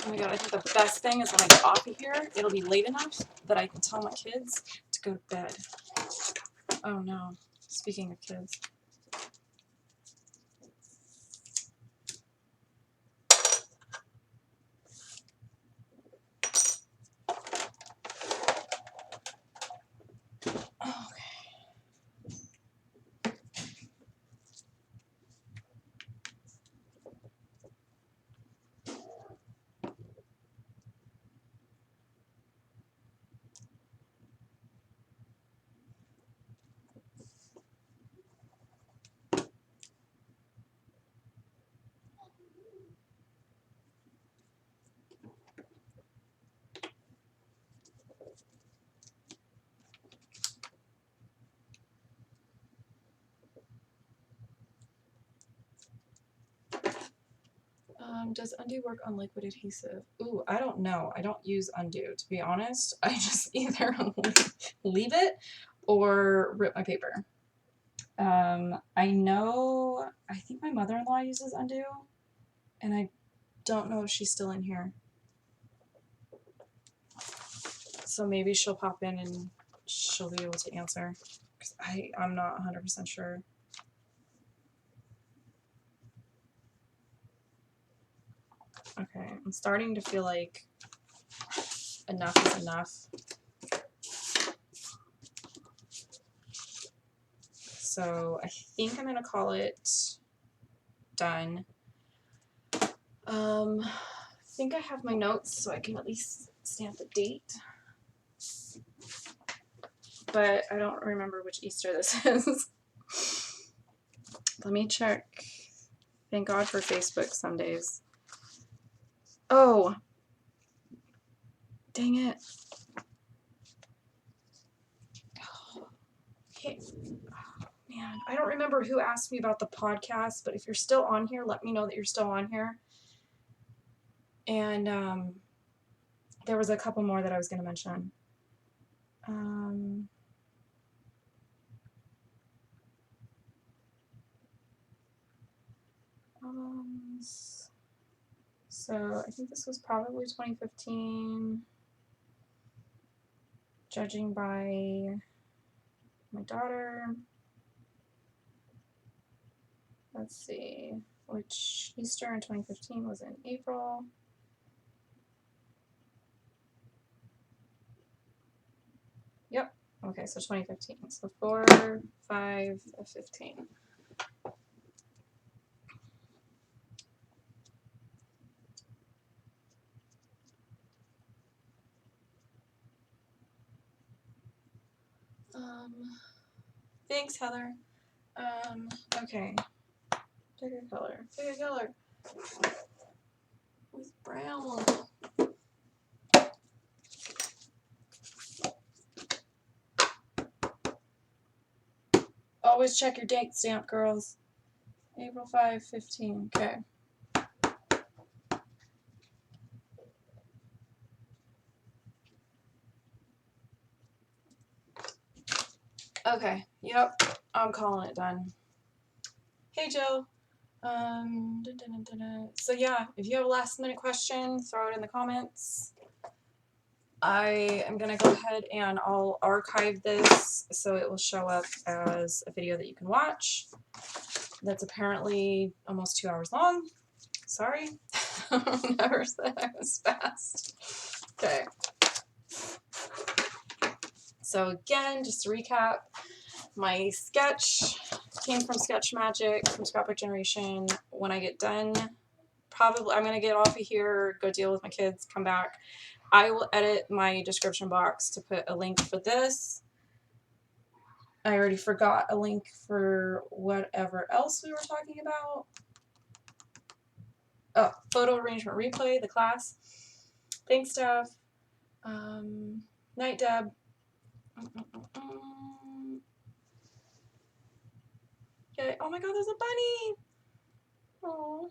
Oh my god, I think the best thing is when I get off of here, it'll be late enough that I can tell my kids to go to bed. Oh no, speaking of kids. Does undo work on liquid adhesive? Ooh, I don't know. I don't use undo, to be honest. I just either leave it or rip my paper. I know, I think my mother-in-law uses undo, and I don't know if she's still in here. So maybe she'll pop in and she'll be able to answer, because I'm not 100% sure. Okay, I'm starting to feel like enough is enough. So I think I'm gonna call it done. I think I have my notes so I can at least stamp the date. But I don't remember which Easter this is. Let me check. Thank God for Facebook some days. Oh, dang it. Okay. Oh, man, I don't remember who asked me about the podcast, but if you're still on here, let me know that you're still on here. And there was a couple more that I was going to mention. So I think this was probably 2015, judging by my daughter. Let's see, which Easter in 2015 was in April. Yep. Okay, so 2015. So 4, 5, 15. Thanks, Heather. Okay. Pick a color. Pick a color. With brown. Always check your date stamp, girls. April 5, 15. Okay. Okay. Yep. I'm calling it done. Hey, Jill. So yeah, if you have a last minute question, throw it in the comments. I am gonna go ahead and I'll archive this so it will show up as a video that you can watch. That's apparently almost 2 hours long. Sorry. Never said I was fast. Okay. So again, just to recap, my sketch came from Sketch Magic, from Scrapbook Generation. When I get done, probably I'm gonna get off of here, go deal with my kids, come back. I will edit my description box to put a link for this. I already forgot a link for whatever else we were talking about. Oh, photo arrangement replay, the class. Thanks, Steph. Night, Deb. Okay. Oh my God, there's a bunny. Oh.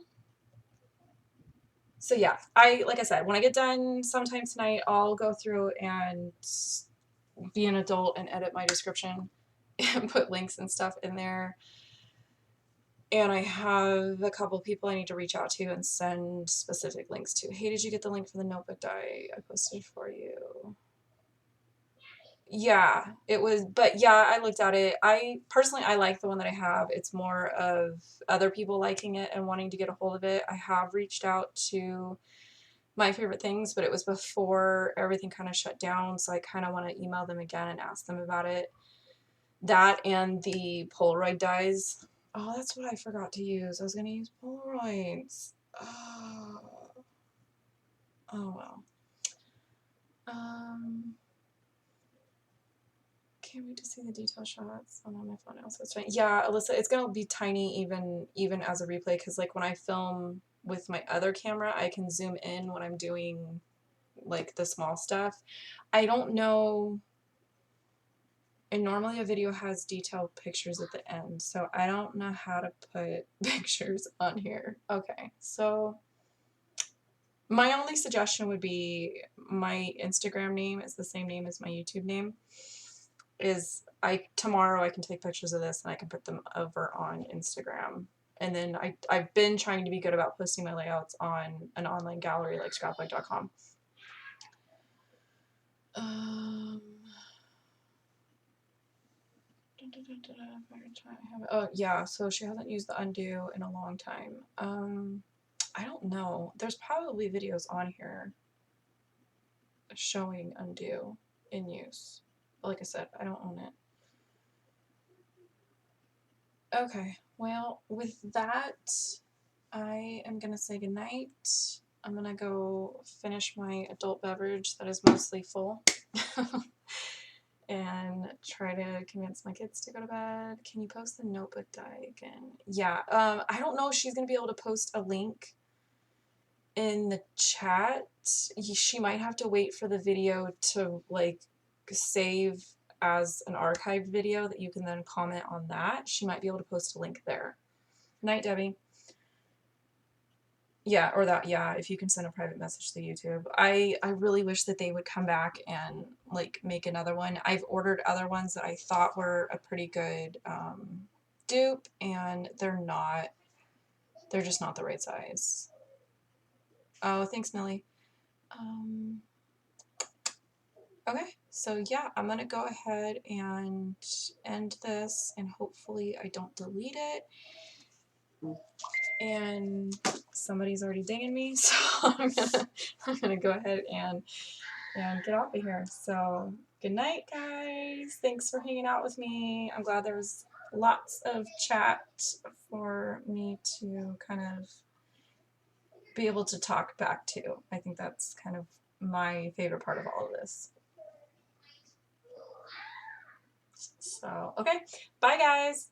So yeah, like I said, when I get done sometime tonight, I'll go through and be an adult and edit my description and put links and stuff in there. And I have a couple people I need to reach out to and send specific links to. Hey, did you get the link for the notebook die I posted for you? Yeah, it was, but yeah, I looked at it. I personally like the one that I have. It's more of other people liking it and wanting to get a hold of it. I have reached out to My Favorite Things, but it was before everything kind of shut down, so I kind of want to email them again and ask them about it. That and the Polaroid dies. Oh, that's what I forgot to use. I was going to use Polaroids. Oh. Oh, well. Can't wait to see the detail shots. I'm on my phone now, so it's fine. Yeah, Alyssa, it's gonna be tiny even as a replay, because like when I film with my other camera, I can zoom in when I'm doing like the small stuff. I don't know, and normally a video has detailed pictures at the end, so I don't know how to put pictures on here. Okay, so My only suggestion would be my Instagram name is the same name as my YouTube name. Tomorrow I can take pictures of this and I can put them over on Instagram. And then I've been trying to be good about posting my layouts on an online gallery like scrapbook.com. Oh yeah, so she hasn't used the undo in a long time. I don't know. There's probably videos on here showing undo in use. But like I said, I don't own it. Okay, well, with that, I am gonna say goodnight. I'm gonna go finish my adult beverage that is mostly full. And try to convince my kids to go to bed. Can you post the notebook die again? Yeah, I don't know if she's gonna be able to post a link in the chat. She might have to wait for the video to like save as an archived video that you can then comment on that. She might be able to post a link there. Night, Debbie. Yeah, or that, yeah, if you can send a private message to YouTube. I really wish that they would come back and like make another one. I've ordered other ones that I thought were a pretty good dupe, and they're just not the right size. Oh, thanks, Millie. Okay, so yeah, I'm gonna go ahead and end this, and hopefully I don't delete it. And somebody's already dinging me, so I'm gonna go ahead and get off of here. So good night, guys. Thanks for hanging out with me. I'm glad there was lots of chat for me to kind of be able to talk back to. I think that's kind of my favorite part of all of this. So, okay. Bye, guys.